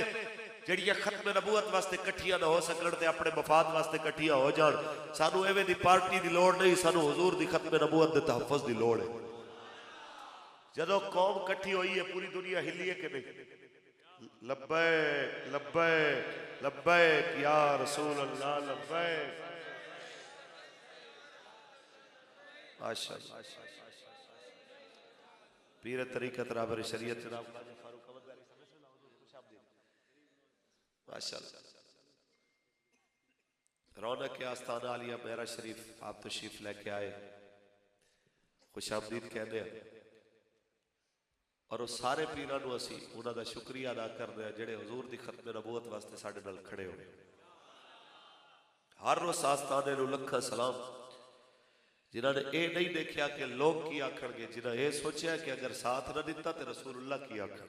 जड़ियां खत्म नबूवत वास्ते कट्ठियां ना हो सकण ते अपने मफाद वास्ते कट्ठियां हो जाण। सानू एवें दी पार्टी दी लोड़ नहीं, सानू हुजूर दी खत्म नबूवत दे तहफ्फुज़ दी लोड़ है। जदों कौम कट्ठी हुई है पूरी दुनिया हिली है कि नहीं? लब्बैक लब्बैक लब्बैक या रसूल अल्लाह लब्बैक। माशाअल्लाह पीर तरीकत राबर शरीयत जनाब माशाअल्लाह। रौनक के आस्थाना आलिया मेरा शरीफ आप तशरीफ लेके आए, खुशामदीद कहते हैं और उस सारे पीरां नूं असीं उन्हां दा शुक्रिया अदा करदे हां जिहड़े हुजूर दी खत्म नबूवत वास्ते साडे नाल खड़े होए। हर रोज़ आस्थाने नूं लखां सलाम जिन्होंने ये नहीं देखा कि लोग की आखणगे, जिन्हें यह सोचा कि अगर साथ न दिता तो रसूलुल्लाह की आखण।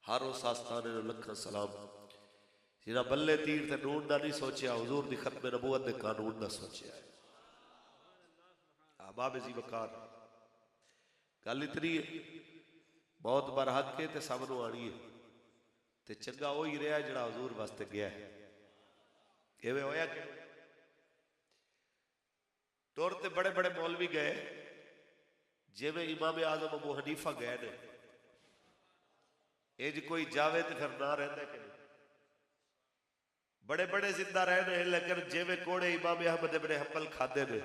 हर उस आस्थाने नूं लखां सलाम जिन्हें बल्ले तीर ते नून का नहीं सोचा, हुजूर की खत्म नबूवत के कानून का सोचा है। अहबाब जी वकार गल इतनी है, बहुत बार हक है तो सब नूं आनी है, तो चंगा वो ही रहा जिहड़ा हुजूर वास्ते गया है। इवें होया कि तौर ते बड़े बड़े मौलवी गए, जिवें इमाम आजम अबू हनीफा गए ने, इंज कोई जावे तो फिर ना रहिंदा कि नहीं? बड़े बड़े जिंदा रहे ने, लेकिन जिवें कोड़े इमाम अहमद इब्न हंबल खादे ने।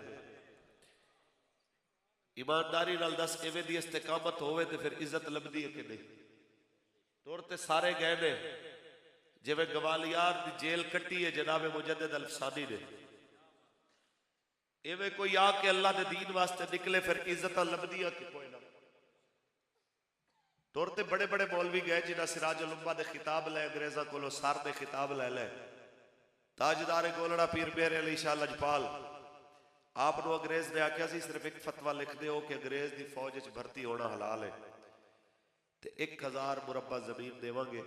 ईमानदारी नाल दस इवें दी इस्तिकामत होवे तो फिर इज्जत लभदी है कि नहीं? तौर ते सारे गए ने, जिवें गवालियार दी जेल कट्टी है जनाब मुजद्दिद अल्फसानी ने, इवें कोई आके अल्लाह के दीन वास्ते निकले फिर इज्जत लभदियां कि कोई ना। तौर ते बड़े बड़े मौलवी गए जिन्हें सिराजुल उम्मा दे खिताब ले, अंग्रेजा कोलों सर दे खिताब ले ले, ताजदार गोलड़ा पीर मेहर अली शाह लजपाल आपनों अंग्रेज ने आख्या सी सिर्फ एक फतवा लिख दो कि अंग्रेज की फौज च भर्ती होना हलाल है, तो 1000 मुरब्बा जमीन देवांगे,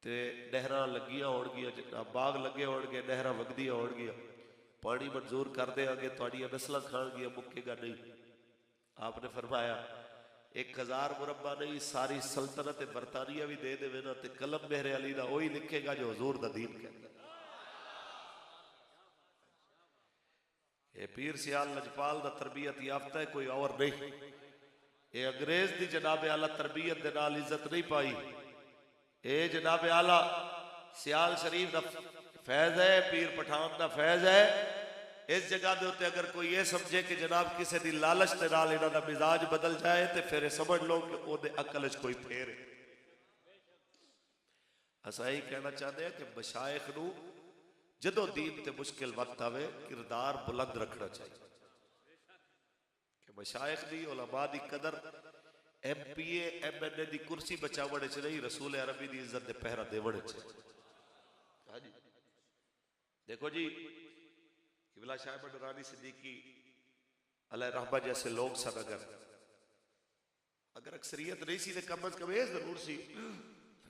तो नहर लगियां होणगियां, बाग लगे होणगे, नहर वगदियां होणगियां, पानी मंजूर कर देंगे, थोड़ियां नस्ल खाणगियां, मुक्केगा नहीं। आपने फरमाया 1000 मुरब्बा नहीं, सारी सल्तनत बरतानिया भी दे देवे ना, तो कलम मेहरे अली दा वही लिखेगा जो हुजूर दा दीन कहता। ये पीर सियाल लजपाल दा तरबियत याफ्ता है, कोई और नहीं। ये अंग्रेज दी जनाब आला तरबियत दे नाल इज्जत नहीं पाई, ये जनाब आला सियाल शरीफ दा फैज है, पीर पठान दा फैज है। इस जगह के उत्ते अगर कोई ये समझे कि जनाब किसी की लालच के नाल इन्हां दा मिजाज बदल जाए, तो फिर समझ लो कि उहदे अकल च कोई फेर है। असां यही कहना चाहते हैं कि मशाइख नूं जदों दीन ते मुश्किल वक्त आवे किरदार बुलंद रखना चाहिए कि मशाइख दी उलमा दी कदर MPA MNA दी कुर्सी बचावण च नहीं, रसूल अरबी दी इज्जत दे पहरा देवण च। हाँ जी, देखो जी किबला साहिब डरानी सिद्दीकी अलैहि रहमा जैसे लोग सन, अगर अक्सरियत नहीं सी तो कम अज कम ये जरूर सी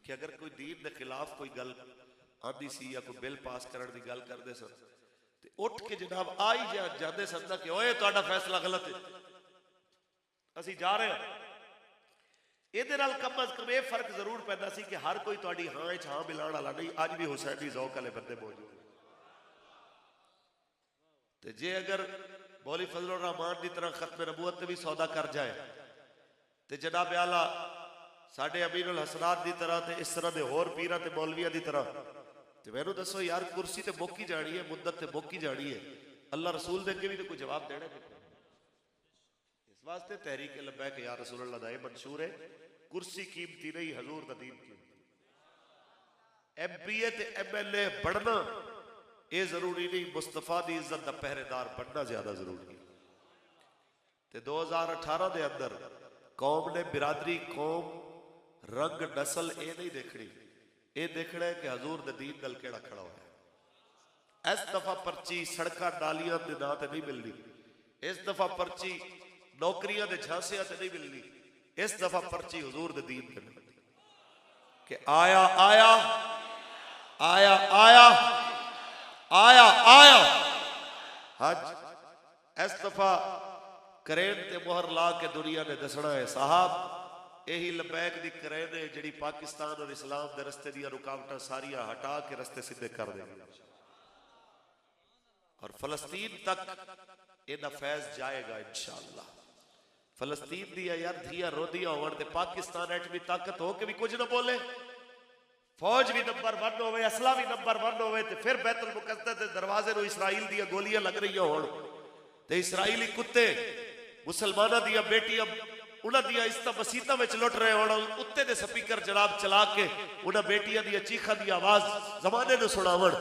कि अगर कोई दीन के खिलाफ कोई गल आती सी या कोई बिल पास करने की गल करते सन, तो उठ के जनाब आ ही जाते सन कि ओए तुहाडा फैसला गलत है, असीं जा रहे हैं। ਇਹਦੇ ਨਾਲ कम अज कम ये फर्क जरूर पैदा सी कि हर कोई तुहाडी हां च हां मिलाण वाला नहीं, अज भी हुसैनी ज़ौक वाले बंदे मौजूद हैं। तो जे अगर मौलवी फजलुर रहमान की तरह खत्म नबूवत भी सौदा कर जाए, तो जनाब आला साडे अमीनुल हसनात की तरह, तो इस तरह के होर पीरां ते मौलवियां की तरह, तो मैनूं दसो यार कुर्सी तो मुक्की जानी है, मुद्दत तो मुक्की जानी है, अल्लाह रसूल दे अगे भी तो कोई जवाब देना। इस वास्ते तहरीक लब्बैक या रसूल अल्लाह दा मंशूर है, कुर्सी कीमती नहीं, हजूर दा दीन कीमती। MPA ते MLA बनना ये जरूरी नहीं, मुस्तफा दी इज्जत दा पहरेदार बनना ज्यादा जरूरी है। ते 2018 दे अंदर कौम ने बिरादरी, कौम, रंग, नस्ल ये नहीं देखनी, ये देखना है कि हजूर दे दीन नाल केड़ा खड़ा होया। इस दफा पर्ची सड़कां नालियां दे नां ते नहीं मिलनी, इस दफा पर्ची नौकरियां दे झांसियां ते नहीं मिलनी, इस दफा पर्ची हुजूर दे दीन ते मिलनी कि आया आया आया आया आया आया। हज इस दफा करेन ते मोहर ला के दुनिया ने दसना है साहब यही लबैक दी करेन है जिहड़ी पाकिस्तान और इस्लाम दे रस्ते दी रुकावटां सारियां हटा के रस्ते सीधे कर देगी और फलस्तीन तक इहदा फैज जाएगा इंशाअल्लाह। फलस्तीन दी यार धियां रोदियां होवन ते पाकिस्तान एटमी ताकत हो के भी कुछ ना बोले, फौज भी नंबर 1 होवे, असला भी नंबर 1 होवे ते फिर बैतुल मुकद्दस दे दरवाजे नु इसराइल दी गोलियां लग रही होण ते इसराइली कुत्ते मुसलमाना दी बेटियां उन्हां दी इज्जत मसीतां विच लुट रहे होण, उत्ते दे स्पीकर जनाब चला के उन्हां बेटियां दी चीखां दी आवाज जमाने नु सुणावण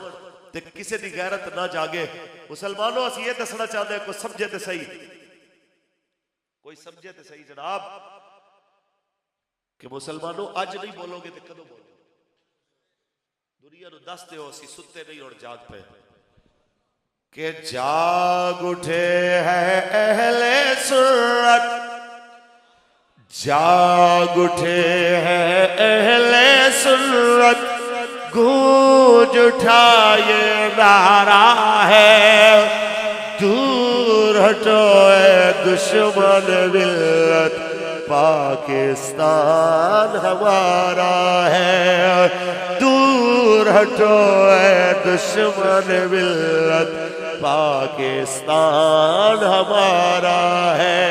ते किसी दी गैरत ना जागे। मुसलमानों असीं ये दसना चाहते हैं, कोई समझे ते सही, कोई समझे ते सही जनाब कि मुसलमानों अज नहीं बोलोगे तो कदों बोलोगे? दुनिया नु दसते हो असीं सुते नहीं और जाग पे कि जाग उठे हैं अहले सुन्नत, जाग उठे हैं अहले सुन्नत, गूंज उठा ये नारा है दूर हटो ए दुश्मन मिल्लत, पाकिस्तान हमारा है, दूर हटो ए दुश्मन मिल्लत, पाकिस्तान हमारा है।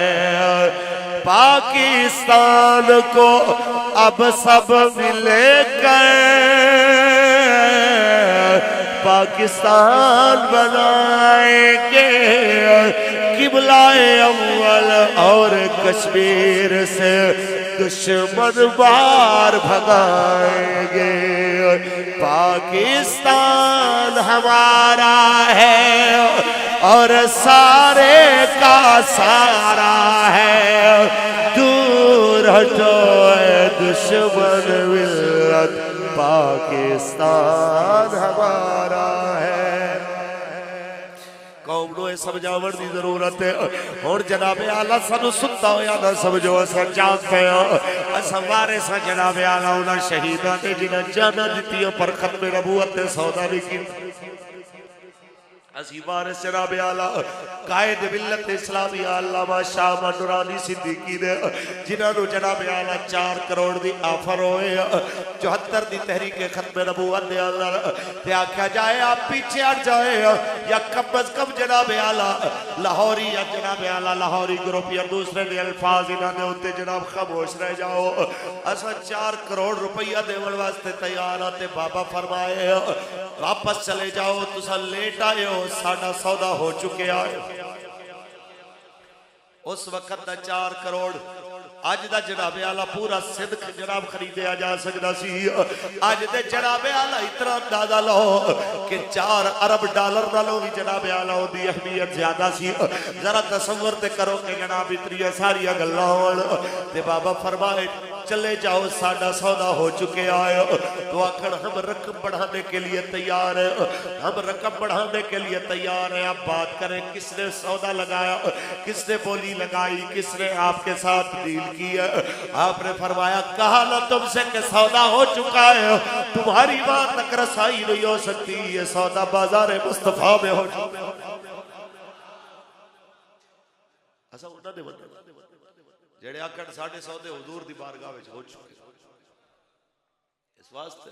पाकिस्तान को अब सब मिलकर पाकिस्तान बनाएंगे, किबलाए अव्वल और कश्मीर से दुश्मन बार भगाएंगे। पाकिस्तान हमारा है और सारे का सारा है, दूर हटो दुश्मन मिल्लत, पाकिस्तान हमारा है। कौम नूं समझावण दी जरूरत है। हुण जनाबे आला सानू सुत्ता होया ना समझो, असां जाग पे असां वारिस हां जनाबे आला उन्हां शहीदां ते जिन्हां जानां दित्तियां पर खत्मे नबूवत ते सौदा नहीं कीता। असी वारिस जनाबे आला कायद मिल्लत इस्लामी अल्लामा शाह नूरानी सिद्दीकी दे जिन्हां नूं जनाबे आला 4 करोड़ दी ऑफर होए 74 दी तहरीक खत्मे नबूवत दे अंदर ते आख्या जाए आप पीछे हट जाए या कम अज कम जनाबे आला लाहौरी या जनाबे आला लाहौरी ग्रुप या दूसरे दे अल्फाज इन्हां दे उत्ते जनाब खामोश रह जाओ। असां 4 करोड़ रुपया देवन वास्ते तैयार हां ते बाबा फरमाए वापस चले जाओ, तुसां लेट आए हो, साडा सौदा हो चुकिया। उस वक्त दा 4 करोड़ अज दा जनाबे आला पूरा सिद्क जनाब खरीदया जा सकता सी। अज दे जनाबे आला इतना अंदाजा लो कि 4 अरब डॉलर नालों भी जनाबे आला दी अहमियत ज्यादा सी। जरा तसव्वुर ते करो कि जनाब इतनी सारिया गल्लां होण ते बाबा फरमाए चले जाओ, साडा सौदा हो चुके आए। तो आखिर हम रकम बढ़ाने के लिए तैयार है, हम रकम बढ़ाने के लिए तैयार है। अब बात करें किसने सौदा लगाया, किसने बोली लगाई, किसने आपके साथ डील की है? आपने फरमाया कहा ना तुमसे कि सौदा हो चुका है, तुम्हारी बात तक रसाई नहीं हो सकती, ये सौदा बाजार मुस्तफा में हो चुका है। ऐसा उन्होंने जेड़े आकड़ साढ़े सौदे हुजूर दी बारगाह विच हो चुके। इस वास्ते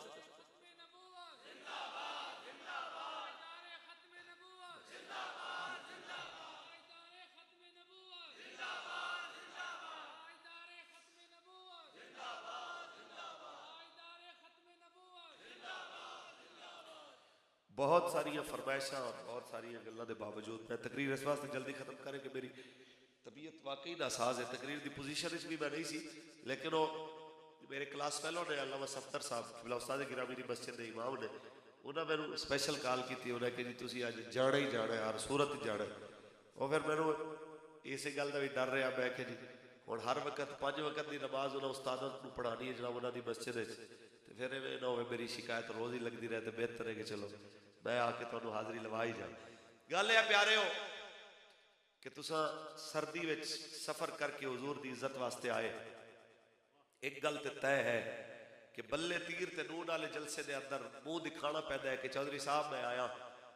बहुत सारिया फरमाइशां और बहुत सारिया गल्लां दे बावजूद मैं तकरीर इस वास्ते जल्दी खत्म करें कि मेरी तबीयत वाकई नासाज है। तकरीर की पोजीशन भी मैं नहीं सी, लेकिन वो मेरे क्लास फेलो ने अल्लामा सफदर साहब उस्ताद गिरामी दी मस्जिद के इमाम ने, उन्हें मैंने स्पैशल कॉल की, उन्हें कि जी तुसीं अज जाना ही जाना यार, सूरत जाना। और फिर मैंने इस गल का भी डर रहा, मैं कि जी हुण हर वक्त 5 वक्त की नमाज उन्हें उस्तादां नूं पढ़ानी है जनाब उन्होंने मस्जिद, तो फिर इवें ना होवे मेरी शिकायत रोज़ ही लगती रहे, तो बेहतर है कि चलो मैं आके तुहानूं हाज़री लवा ही जा। गल है प्यारे हो कि तुसां सर्दी विच सफ़र करके हुजूर दी इज्जत वास्ते आए। एक गल तो तय है कि बल्ले तीर ते नून वाले जलसे दे अंदर मुंह दिखाना पैदा है कि चौधरी साहब मैं आया,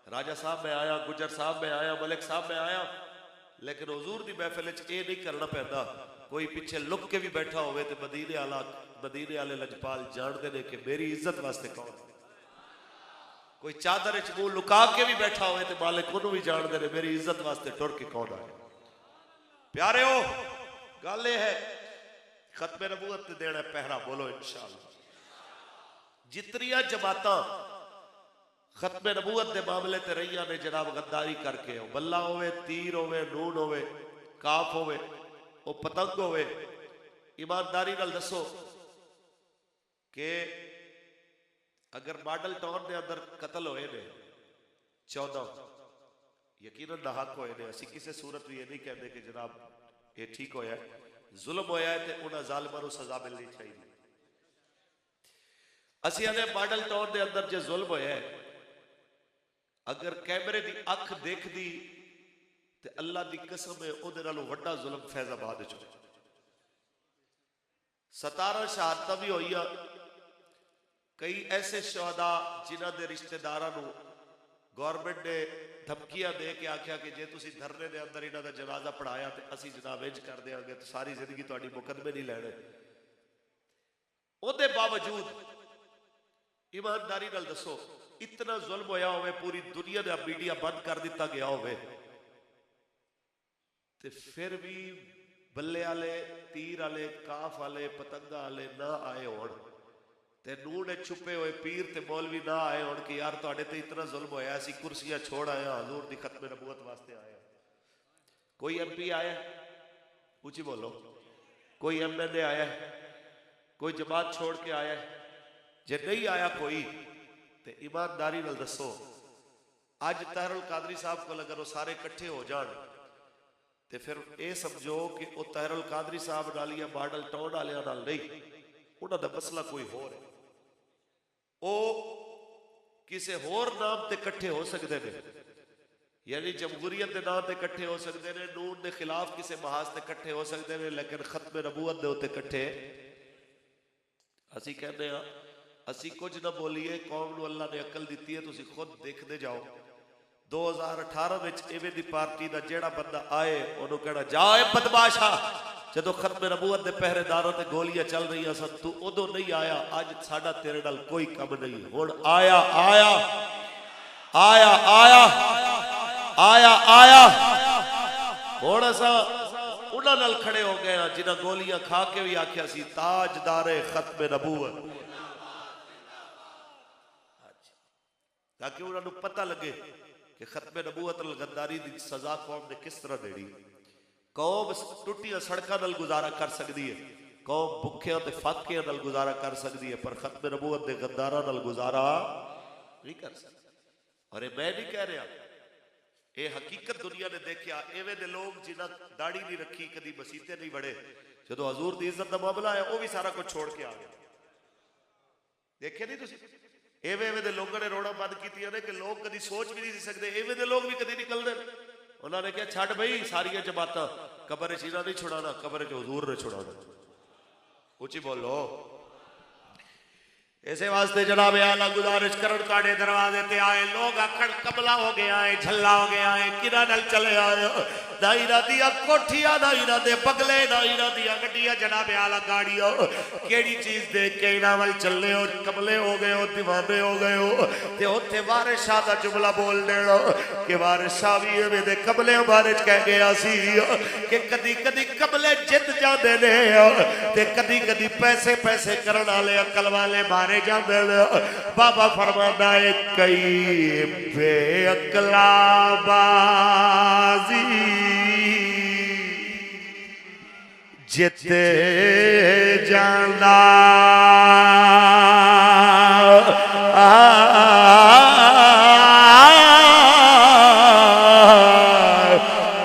राजा साहब मैं आया, गुजर साहब मैं आया, मलिक साहब मैं आया। लेकिन हुजूर दी महफिल च ये नहीं करना पैदा। कोई पीछे लुक के भी बैठा होवे ते मदीने वाले लजपाल जानते हैं कि मेरी इज्जत वास्ते कौन। कोई चादर च मुंह लुका के भी बैठा होवे ते मालिक उन्होंने भी जानते हैं मेरी इज्जत वास्ते टुर के कौन आया। प्यारे हो गल यह है खत्मे नबूवत देना पहरा, बोलो इंशाअल्लाह। जितनियां जमातां खत्मे नबूवत के मामले ते रही ने जनाब गद्दारी करके, बल्ला होवे, तीर होवे, नून होवे, काफ होवे, वो पतंग होवे, ईमानदारी नाल दसो कि अगर मॉडल टाउन के अंदर कतल होए ने 14 यकीनन नाहक होए ने, असीं किसी सूरत भी ये नहीं कहते कि जनाब ये ठीक होया, जुल्म होया है तो उन्होंने जालिमां नूं सजा मिलनी चाहिए। असीं आने मॉडल टाउन के अंदर जो जुल्म होया है, अगर कैमरे की अख देखदी तो अल्लाह की कसम है उहदे नालों वड्डा जुल्म फैजाबाद च 17 शहादतां भी होई। कई ऐसे शहदा जिन्हां दे रिश्तेदारां नूं गौरमेंट ने धमकियां दे के आख्या कि जे तुसीं धरने के अंदर इन्हां दा जनाजा पढ़ाया तो असीं जनाब इंज कर देंगे, तो सारी जिंदगी तुहाडी मुकदमे नहीं लैणे। उहदे बावजूद ईमानदारी नाल दसो इतना जुल्म होया होवे, पूरी दुनिया का मीडिया बंद कर दिता गया होवे, ते फिर भी बल्ले वाले, तीर वाले, काफ वाले, पतंगा वाले ना आए होण, ते नून छुपे हुए पीर ते मौलवी ना आए होण कि यार तुहाडे ते इतना जुल्म होया, असीं कुर्सियां छोड़ आए, हजूर दी खत्मे नबूवत वास्ते आए। कोई MP आया, ऊंची बोलो, कोई MLA आया, कोई जमात छोड़ के आया, जे नहीं आया कोई तो ईमानदारी नाल दसो अज तहरुल कादरी साहब को अगर वो सारे इकट्ठे हो जान तो फिर ये समझो कि वो तहरुल कादरी साहब नाल या मॉडल टाउन वाले नाल नहीं, उन्होंने मसला कोई होर है, वो किसी होर नाम ते इकट्ठे हो सकते हैं, यानी जमहूरीयत के नाम ते इकट्ठे हो सकते हैं, नून के खिलाफ किसी महाज से इकट्ठे हो सकते हैं, लेकिन खत्मे नबूवत के उत्ते इकट्ठे असीं कहते हैं। असी कुछ ना बोलीए, कौम नूं अल्लाह ने अकल दी है, तुसीं खुद देखते जाओ। 2018 में इवें दी पार्टी का जेड़ा बंदा आए उन्होंने कहना जाए बदमाशा, जदों खत्मे नबूवत के पहरेदारों ते गोलियां चल रही सन तू उदों नहीं आया, अज साडा तेरे नाल कोई कम नहीं, हुण आया आया आया आया आया आया। हुण असां उन्हां नाल खड़े हो गए जिन्हां गोलियां खा के भी आख्या सी ताजदारे खत्मे नबूवत, ताकि उन्होंने पता लगे कि खत्मे नबूवत नाल गद्दारी की सजा कौम ने किस तरह देनी। कौम टुटियां सड़कों नाल गुजारा कर सकती है, कौम भुखियां ते फाकियां नाल गुजारा कर सकती है, पर खत्मे नबूवत के गद्दारां नाल गुजारा नहीं कर सकती। और मैं नहीं कह रहा, ये हकीकत दुनिया ने देखा। इवें दे लोग जिन्हां दाढ़ी नहीं रखी, कदी मसीते नहीं बड़े, जो हजूर की इज्जत का मामला आया वो भी सारा कुछ छोड़ के आ गया। देखे नहीं तुसीं एवें एवें दे लोगों ने रोड़ा बंद कीतियां ने कि लोग कदी सोच भी नहीं सकते, एवें दे लोग भी कदी निकलते। उन्होंने कहा छड़ बई सारिया जमातां, कबर च इन्हां नहीं छुड़ाना, कबर च हुजूर ने छुड़ाना। उची बोलो। इसे वास्ते जनाब आला गुजारिश करन तुहाडे दरवाजे ते आए लोग आखण कमला हो गया है, झल्ला हो गया है, किरा नाल चले आए, ना इन्हां दियां कोठियां, ना इन्हां दे बगले, ना इन्हां दियां गड्डियां, जनाब आला गाड़ियां, केड़ी चीज देख के इन्हां वल चले हो, कमले हो गए हो, दीवाने हो गए हो। ते उत्थे वारिस शाह दा जुमला बोल देना कि वारिस शाह भी इवें दे कमले बारे च कह गया सी कि कदी कदी कमले जित जांदे ने ते कदी कदी पैसे पैसे करन वाले अकल वाले मारे जांदे ने। बाबा फरमांदा है कई बेअकला बाजी जिते जाना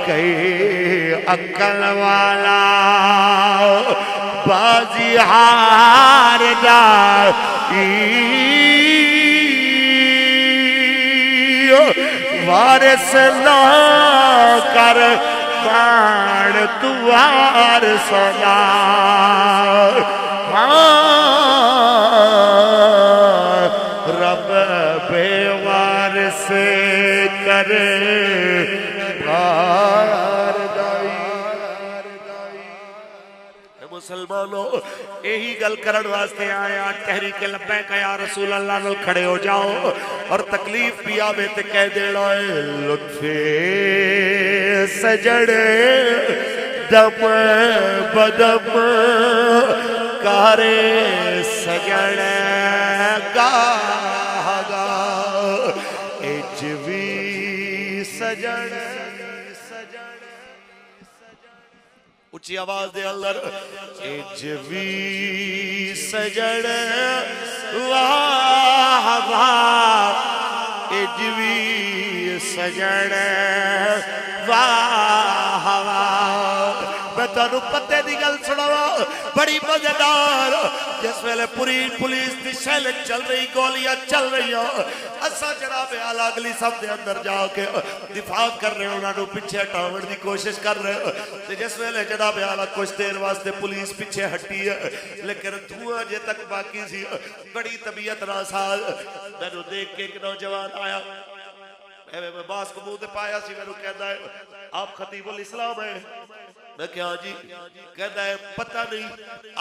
कई अकल वाला बाजी हार वारिस ना कर बाण तुआर सदा रब बेवारिस करे मुसलमानों यही गल करन वास्ते आया तहरीक लब्बैक या रसूल अल्लाह नाल खड़े हो जाओ और तकलीफ भी आवे ते कह देना लुत्फे सजड़ दम बदम कारे सजड़ गागा एजवी सजड़ उच्ची आवाज दे अंदर एजवी सजड़ वाह वाह एजवी सजड़ वाह वाह मैं तुहानू पत्ते दी गल सुनावा बड़ी मजेदार जिस वेले पूरी पुलिस की शैल चल रही गोलियां चल रही असा जनाब आला अगली सब दे अंदर जाके दिफा कर रहे उन्होंने पीछे हटावन की कोशिश कर रहे ते जिस वेले जनाब आला कुछ देर वास्ते पुलिस पीछे हटी है लेकिन धुआं जे तक बाकी सी बड़ी तबीयत नासाज मैनू देख के एक नौजवान आया मैं बास को मुंह पाया सी मैनू कहता है आप खतीबुल इस्लाम है मैं क्या जी कहता है पता नहीं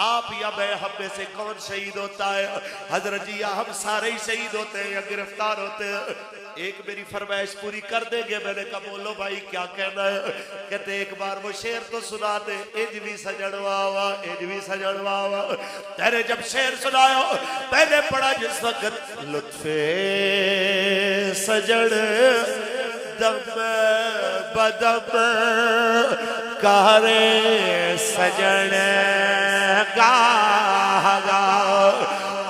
आप या मैं हम में से कौन शहीद होता है हजरत जी या हम सारे ही शहीद होते हैं या गिरफ्तार होते हैं एक मेरी फरमाइश पूरी कर देंगे मैंने कहा बोलो भाई क्या कहना है कहते एक बार वो शेर तो सुना दे एज भी सजड़वावा एज भी सजड़वावा तेरे जब शेर सुनायो पहले पढ़ा जिस वक्त लुत्फे सजड़ दम बदम कारे सजन गागा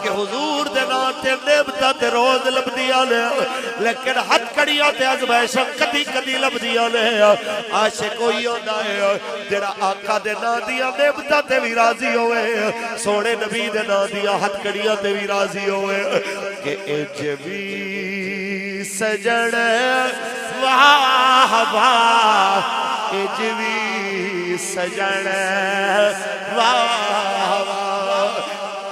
कि हुजूर दे नाम ते नेमतां ते रोज लभदियां ने लेकिन हथकड़ियां ते आज़माइशां कदी कदी लभदियां ने आशिक कोई होंदा है जेड़ा आका दे नाम दियां नेमतां ते भी राजी होवे सोने नबी दे नाम दियां हथकड़ियां ते भी राजी होवे कि एज भी सजन वाह वाह एज भी सजन वाह वाह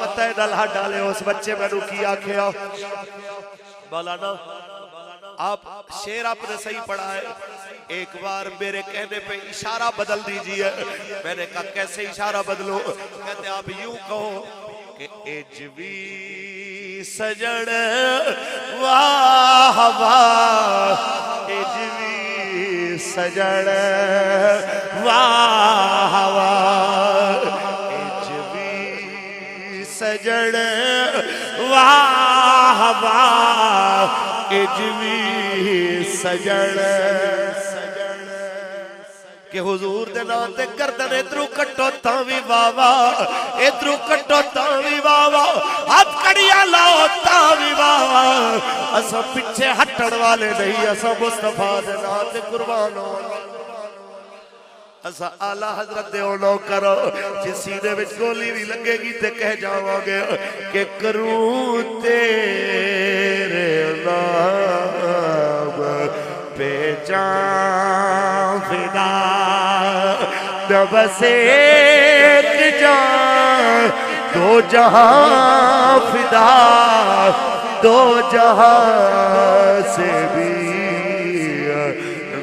पता है डला डाले उस बच्चे मैनू की आख्या मौलाना आप शेर आपने सही पढ़ा है एक बार मेरे कहने पे इशारा बदल दीजिए मैंने कहा कैसे इशारा बदलो कहते आप यूं कहो कि एज भी सजन वाह वाह एज भी सजन वाह वाह एज भी सजन वाह वाह एज भी सजन कि हुजूर दे नाम ते गर्दन इधरू कट्टो तां भी वावा इधरू कट्टो तां भी वावा हाथ कड़िया लाओ तां भी वावा असा पीछे हटण वाले नहीं असा मुस्तफा दे नाम ते कुर्बान हो असा आला हजरत दे ओनो करो जिस सीने विच गोली भी लगेगी ते कह जावांगे कि करूं तेरे नाम पे जान फिदा बस एक जान दो जहां फिदा दो जहां से भी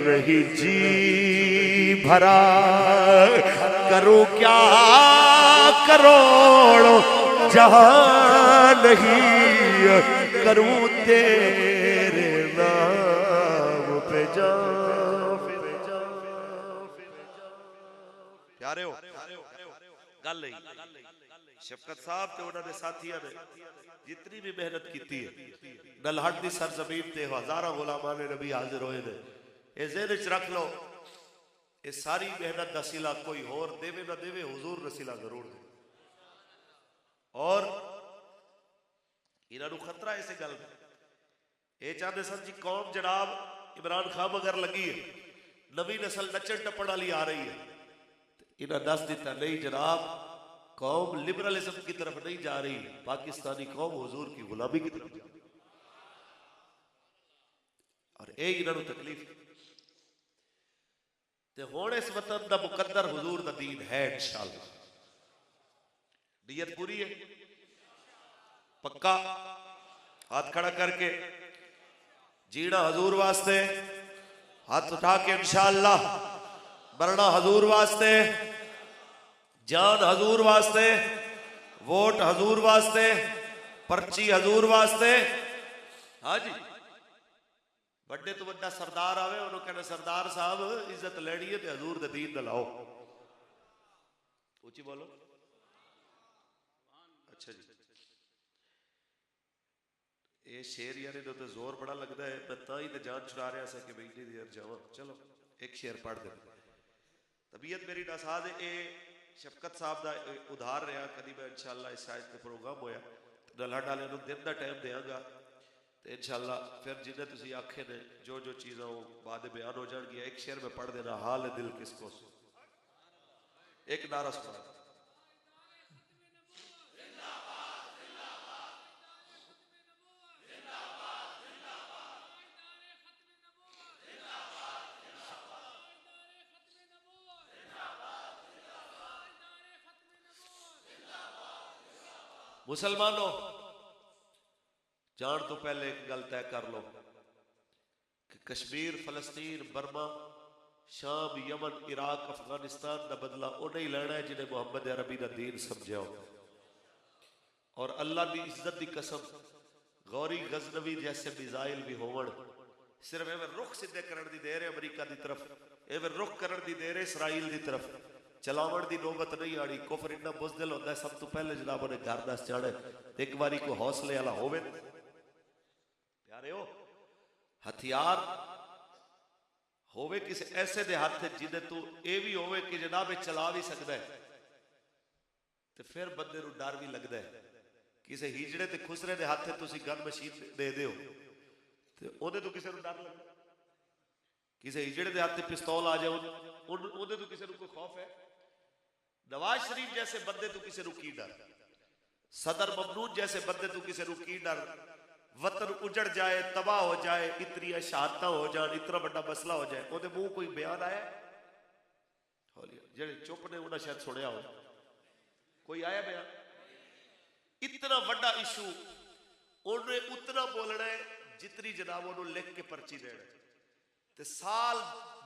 रही जी भरा करूं क्या करोड़ों जहां नहीं करूं तेरे नाम पे जान प्यारे हो गल शफकत साहब ते उन्होंने साथियों ने जितनी भी मेहनत की है नलहट की सरजमीन ते हजारों गुलामान नबी हाजिर होए ने ये ज़हन च रख लो ये सारी मेहनत का सिला कोई होर देवे ना देवे, हुजूर का सिला जरूर दे। और इन्हों खतरा इस गल ये चाहते सन जी कौम जनाब इमरान खान मगर लगी है, नवी नस्ल नचन टप्पण वाली आ रही है, इन्हें दस दिता नहीं जनाब कौम लिबरलिज्म की तरफ नहीं जा रही, पाकिस्तानी कौम हुजूर की गुलामी की तरफ जा रही। और ये इन्हों तकलीफ ते हुण इस वतन का मुकद्दर हुजूर दा दीन है इंशाअल्लाह। नीयत पूरी है, पक्का हाथ खड़ा करके जीना हजूर वास्ते, हाथ उठा के इंशाअल्लाह, मरना हजूर वास्ते, जान हजूर वास्ते, वोट हजूर वास्ते, पर्ची हजूर वास्ते। हाँ जी, बड़े तो बड़ा सरदार आवे उन्होंने कहना सरदार साहब इज्जत लेनी है तो हजूर दे दीन दा लाओ, ऊंची बोलो। अच्छा जी, ये शेर यार इन्हों तो जोर बड़ा लगता है, मैं ता ही तो जान छुड़ा रहा था कि मैं इतनी देर जावा। चलो एक शेर पढ़ दे। तबीयत मेरी नासाज है, ये शफकत साहब का उधार रहा, कभी मैं इंशाअल्लाह इस शायद के प्रोग्राम होया डला डाले दिन का टाइम देंगा तो इंशाअल्लाह फिर जिन्हें तुम आखे ने जो जो चीज़ा वो बाद बयान हो जाएगी। एक शेर में पढ़ देना, हाल दिल किसको, एक नारा सुना। मुसलमानों जान तो पहले एक गल तय कर लो कि कश्मीर, फलस्तीन, बर्मा, शाम, यमन, इराक, अफगानिस्तान का बदला उन्हें ही लेना है जिन्हें मुहम्मद अरबी का दीन समझा हो। और अल्लाह की इज्जत की कसम गौरी गजनवी जैसे मिसाइल भी होवन, सिर्फ एवं रुख सीधे करने की देर है अमरीका की तरफ, एवं रुख करने की देर है इसराइल की तरफ, चलावन की नौबत नहीं आनी। कुफर इन्ना बुजदिल होता है, सब तो पहले जनाब ने घर दस जाने एक बारी को हौसले वाला होवे प्यारे हो, हथियार होवे किसी ऐसे दे हाथ जिन्हें तू ये भी होवे कि जनाब चला भी सकता है, तो फिर बंदे को डर भी लगता है। किसी हिजड़े ते खुसरे दे हाथ तुसी गन मशीन दे दो तो ओदे तो किसी को डर लगता, किसी हिजड़े दे हाथ पिस्तौल आ जाए ओदे तो किसी को कोई खौफ है। नवाज शरीफ जैसे बंदे तो किसी को की डर, सदर ममनून जैसे बंदे तो किसी को की डर, वतन उजड़ जाए, तबाह हो जाए, इतनी शहादत हो जाए, इतना बड़ा मसला हो जाए, ओदे मुंह कोई बयान आया? जेड़े चुप ने उन्हें शायद सुनिया हो, कोई आया बयान? इतना बड़ा इशू उन्हें उतना बोलना है जितनी जनाब उन्होंने लिख के पर्ची देना। ते साल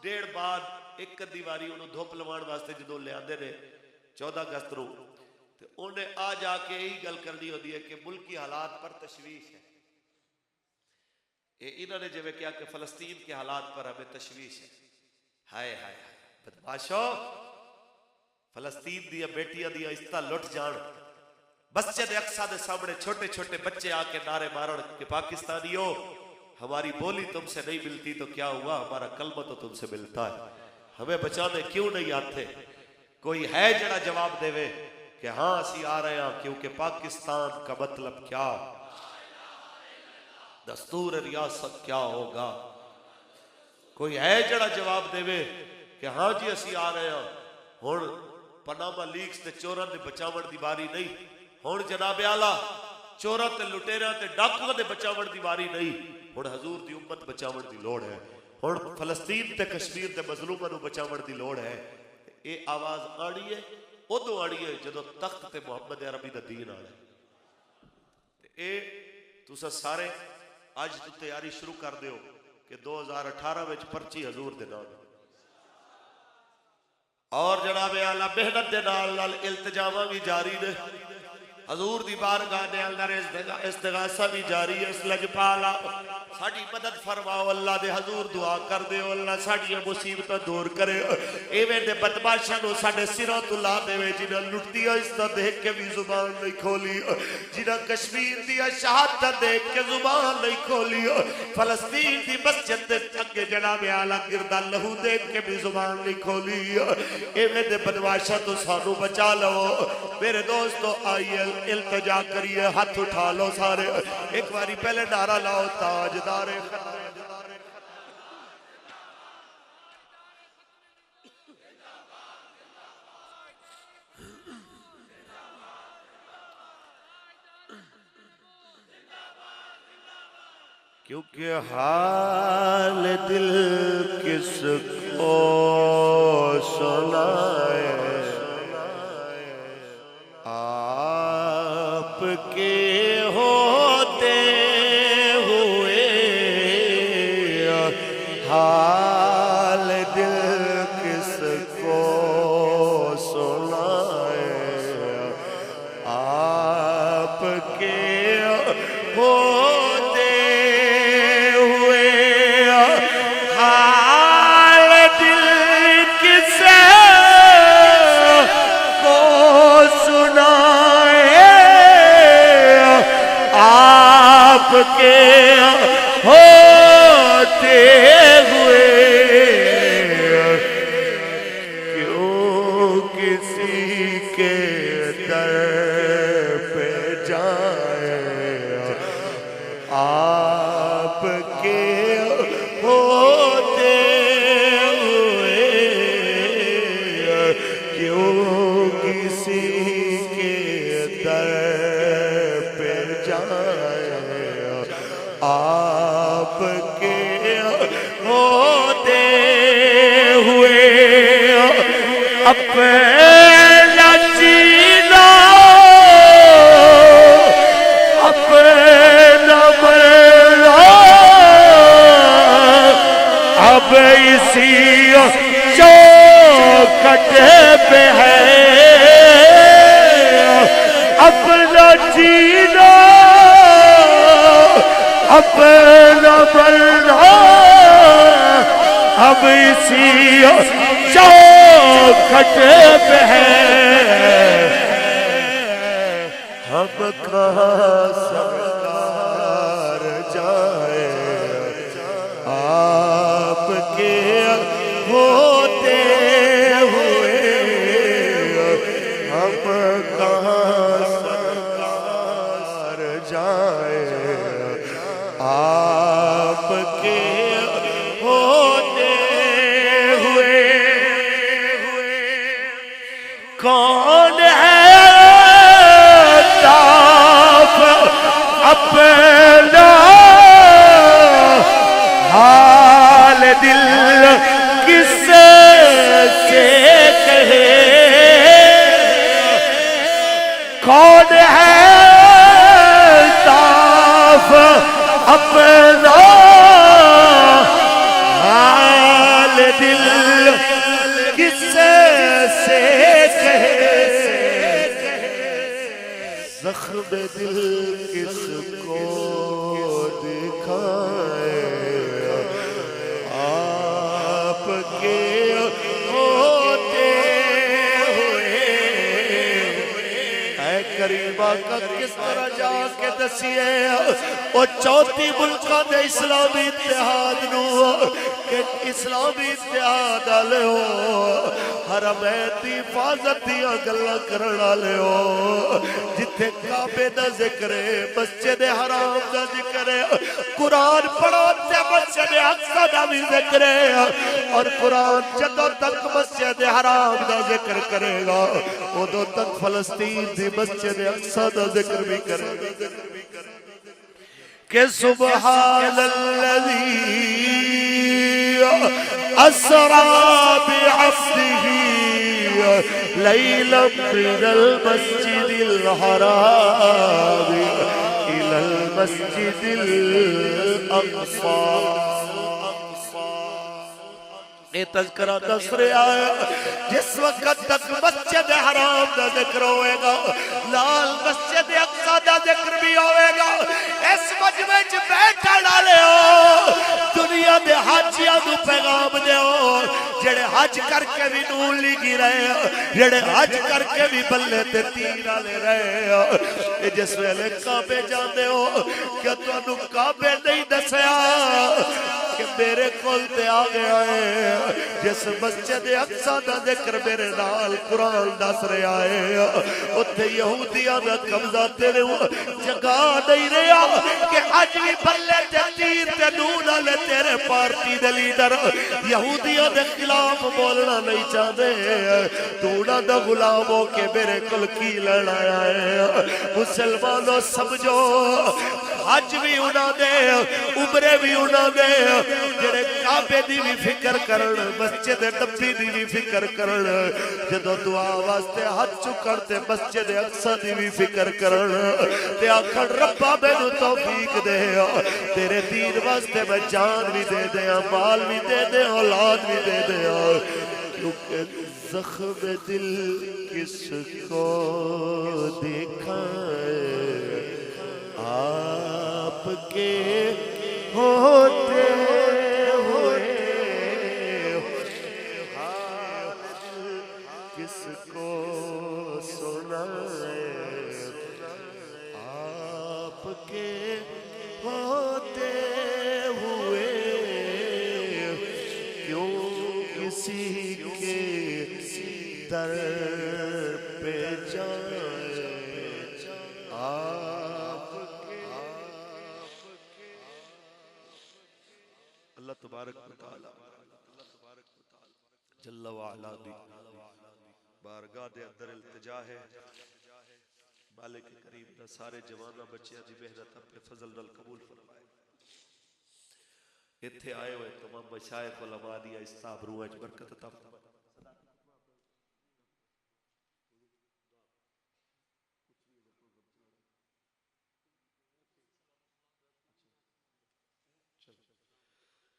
डेढ़ बाद एक अद्धी वारी उन्होंने धुप लवाण वास्ते जो लिया ने 14 अगस्त को, तो उन्हें आ जाके यही गल करनी होती है कि मुल्की हालात पर तशवीश है। इन्होंने जिवें क्या कि फलस्तीन के हालात पर हमें तशवीश है। हाय हाय हाय बदमाशो, फलस्तीन दी बेटियां दी इज्जत लुट जान, मस्जिद अक्सा के सामने छोटे छोटे बच्चे आके नारे मारन कि पाकिस्तानियों हमारी बोली तुमसे नहीं मिलती तो क्या हुआ, हमारा कलमा तो तुमसे मिलता है, हमें बचाने क्यों नहीं आते? कोई है जरा जवाब देवे कि हाँ असी आ रहे हैं, क्योंकि पाकिस्तान का मतलब क्या, दस्तूर रियासत क्या होगा? कोई है जरा जवाब देवे कि हाँ जी असी आ रहे हैं। हुण पनामा लीक्स ते चोरां दे बचावन दी वारी नहीं, हुण जनाब आला चोरां ते लुटेरां ते डाकुआं दे बचावन दी वारी नहीं, हुण हजूर दी उम्मत बचावन दी लोड़ है। हुण फलस्तीन ते कश्मीर दे मजलूमां नूं बचावन दी लोड़ है। ये आवाज आनी है उदों आनी है जदों तख्त ते मुहम्मद अरबी दा दीन आना है। ये तुसां सारे अज तो तैयारी शुरू कर दिओ कि 2018 में पर्ची हजूर दे नाल, और जनाब आला मेहनत दे नाल इल्तिजामां भी जारी ने, हजूर दी बारगाह दे अंदर इस्तिगासा भी जारी है। इस लजपाला साडी मदद फरमाओ अल्लाह दे हजूर दुआ कर दे अल्लाह साडियां मुसीबतां दूर करे एवें दे बदमाशां नु साडे सिरों तो ला देवे जिन्हां लुटदी इज्जत देख के भी जुबान नहीं खोली जिन्हां कश्मीर दी शहादत देख के जुबान नहीं खोली फलस्तीन दी मस्जिद दे अगे जनाब आला गिरदा लहू देख के भी जुबान नहीं खोली एवें दे बदमाशां तो सानू बचा लो मेरे दोस्तों आइए इल्तिजा करिए हाथ उठा लो सारे एक बारी पहले नारा लाओ ताजदार क्योंकि हाल दिल किसको सुनाए आपके होते हुए हाल दिल किसको सुनाए आपके होते हुए हाल दिल किसे को सुनाए आपके होते हुए क्यों किसी के दर पे जाए आपके होते हुए क्यों किसी के दर पे जाए आपके होते हुए अपना जीना अपना मरना अब इसी चौखट पे है अपना जीना अपना मरना अब इसी चौखट पे है हम कहाँ सरकार जाए आपके होते हुए हम कहाँ सरकार जाए आपके होते हुए कौन है ताफ अपना हाल दिल किससे कहे कौन है ताफ अपना हाल दिल किससे कहे जख्म दिल किसको दिखाए आपके होते हुए ऐ करीबा का किस तरह जाके दसिए और चौथी मुल्कों दे इस्लामी इत्तेहाद नू कि इस्लामी इत्तेहाद वाले हो हरमैन दी हिफाजत दियां गल्लां करन वाले हो जिथे काबे दा जिक्र है मस्जिद हराम दा जिक्र है कुरान पढ़ो ते मस्जिद अक्सा दा भी जिक्र है और कुरान जदों तक मस्जिद हराम दा जिक्र करेगा उदों तक फलस्तीन दी मस्जिद अक्सा दा जिक्र भी करेगा कि सुब्हानल्लज़ी अस्रा बिअब्दिही लैलन मिनल मस्जिदिल हराम इलल मस्जिदिल अक़सा ये तज़किरा दस रहा है जिस वक्त तक मस्जिद हराम का जिक्र होएगा लाल मस्जिद अक़सा का जिक्र भी होएगा इस मजमे च बैठने वाले हो नू पैगाम दो जेड़े हज करके भी नूल नहीं गिरे, जेड़े हज करके भी बल्ले ते तीर वाले रहे। जिस वेले काबे जाते हो क्या तुहानू काबे नहीं दसया कि मेरे कोल ते आ गया है। जिस मस्जिद अक्सा दा जिक्र मेरे नाल कुरान दस रहा है, उत्थे यहूदियां दा कब्जा तेरे जगा नहीं रहा कि अज भी बल्ले ते तीर ते नूल वाले तेरे पार्टी दे लीडर यहूदियों के खिलाफ बोलना नहीं चाहते। तू ना दा गुलाम हो के मेरे कोल की लैन आया है। मुसलमानों समझो हज भी उन्होंने उमरे भी उन्होंने जेड़े काबे दी भी फिक्र करन, मस्जिद नबी दी भी फिक्र करन, जदों दुआ वास्ते हाथ चुकन ते मस्जिद अक्सा दी भी फिक्र करन ते आखण रब्बा मैनू तौफीक दे, तेरे दीन वास्ते मैं जान भी दे दिया, माल भी दे दे, औलाद भी दे दिया। क्योंकि जख्म दिल किसको देखा आपके होते हुए, हाल दिल किसको सुनाए आपके होते हुए, क्यों किसी के दर पे जाए आपके। अल्लाह तबारक व तआला जल्ल व अला दी बारगाह दे अंदर इल्तिजा है, मालिक करीम दा सारे जवाना बच्चियां दी मेहनत अपने फजल नाल कबूल फरमाए। इत्थे आए हुए तमाम मशाइख उलमा दी इस्ताब रूह च बरकत अता फरमाए।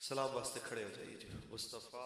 सलाम वास्ते खड़े हो जाइए जी। मुस्तफा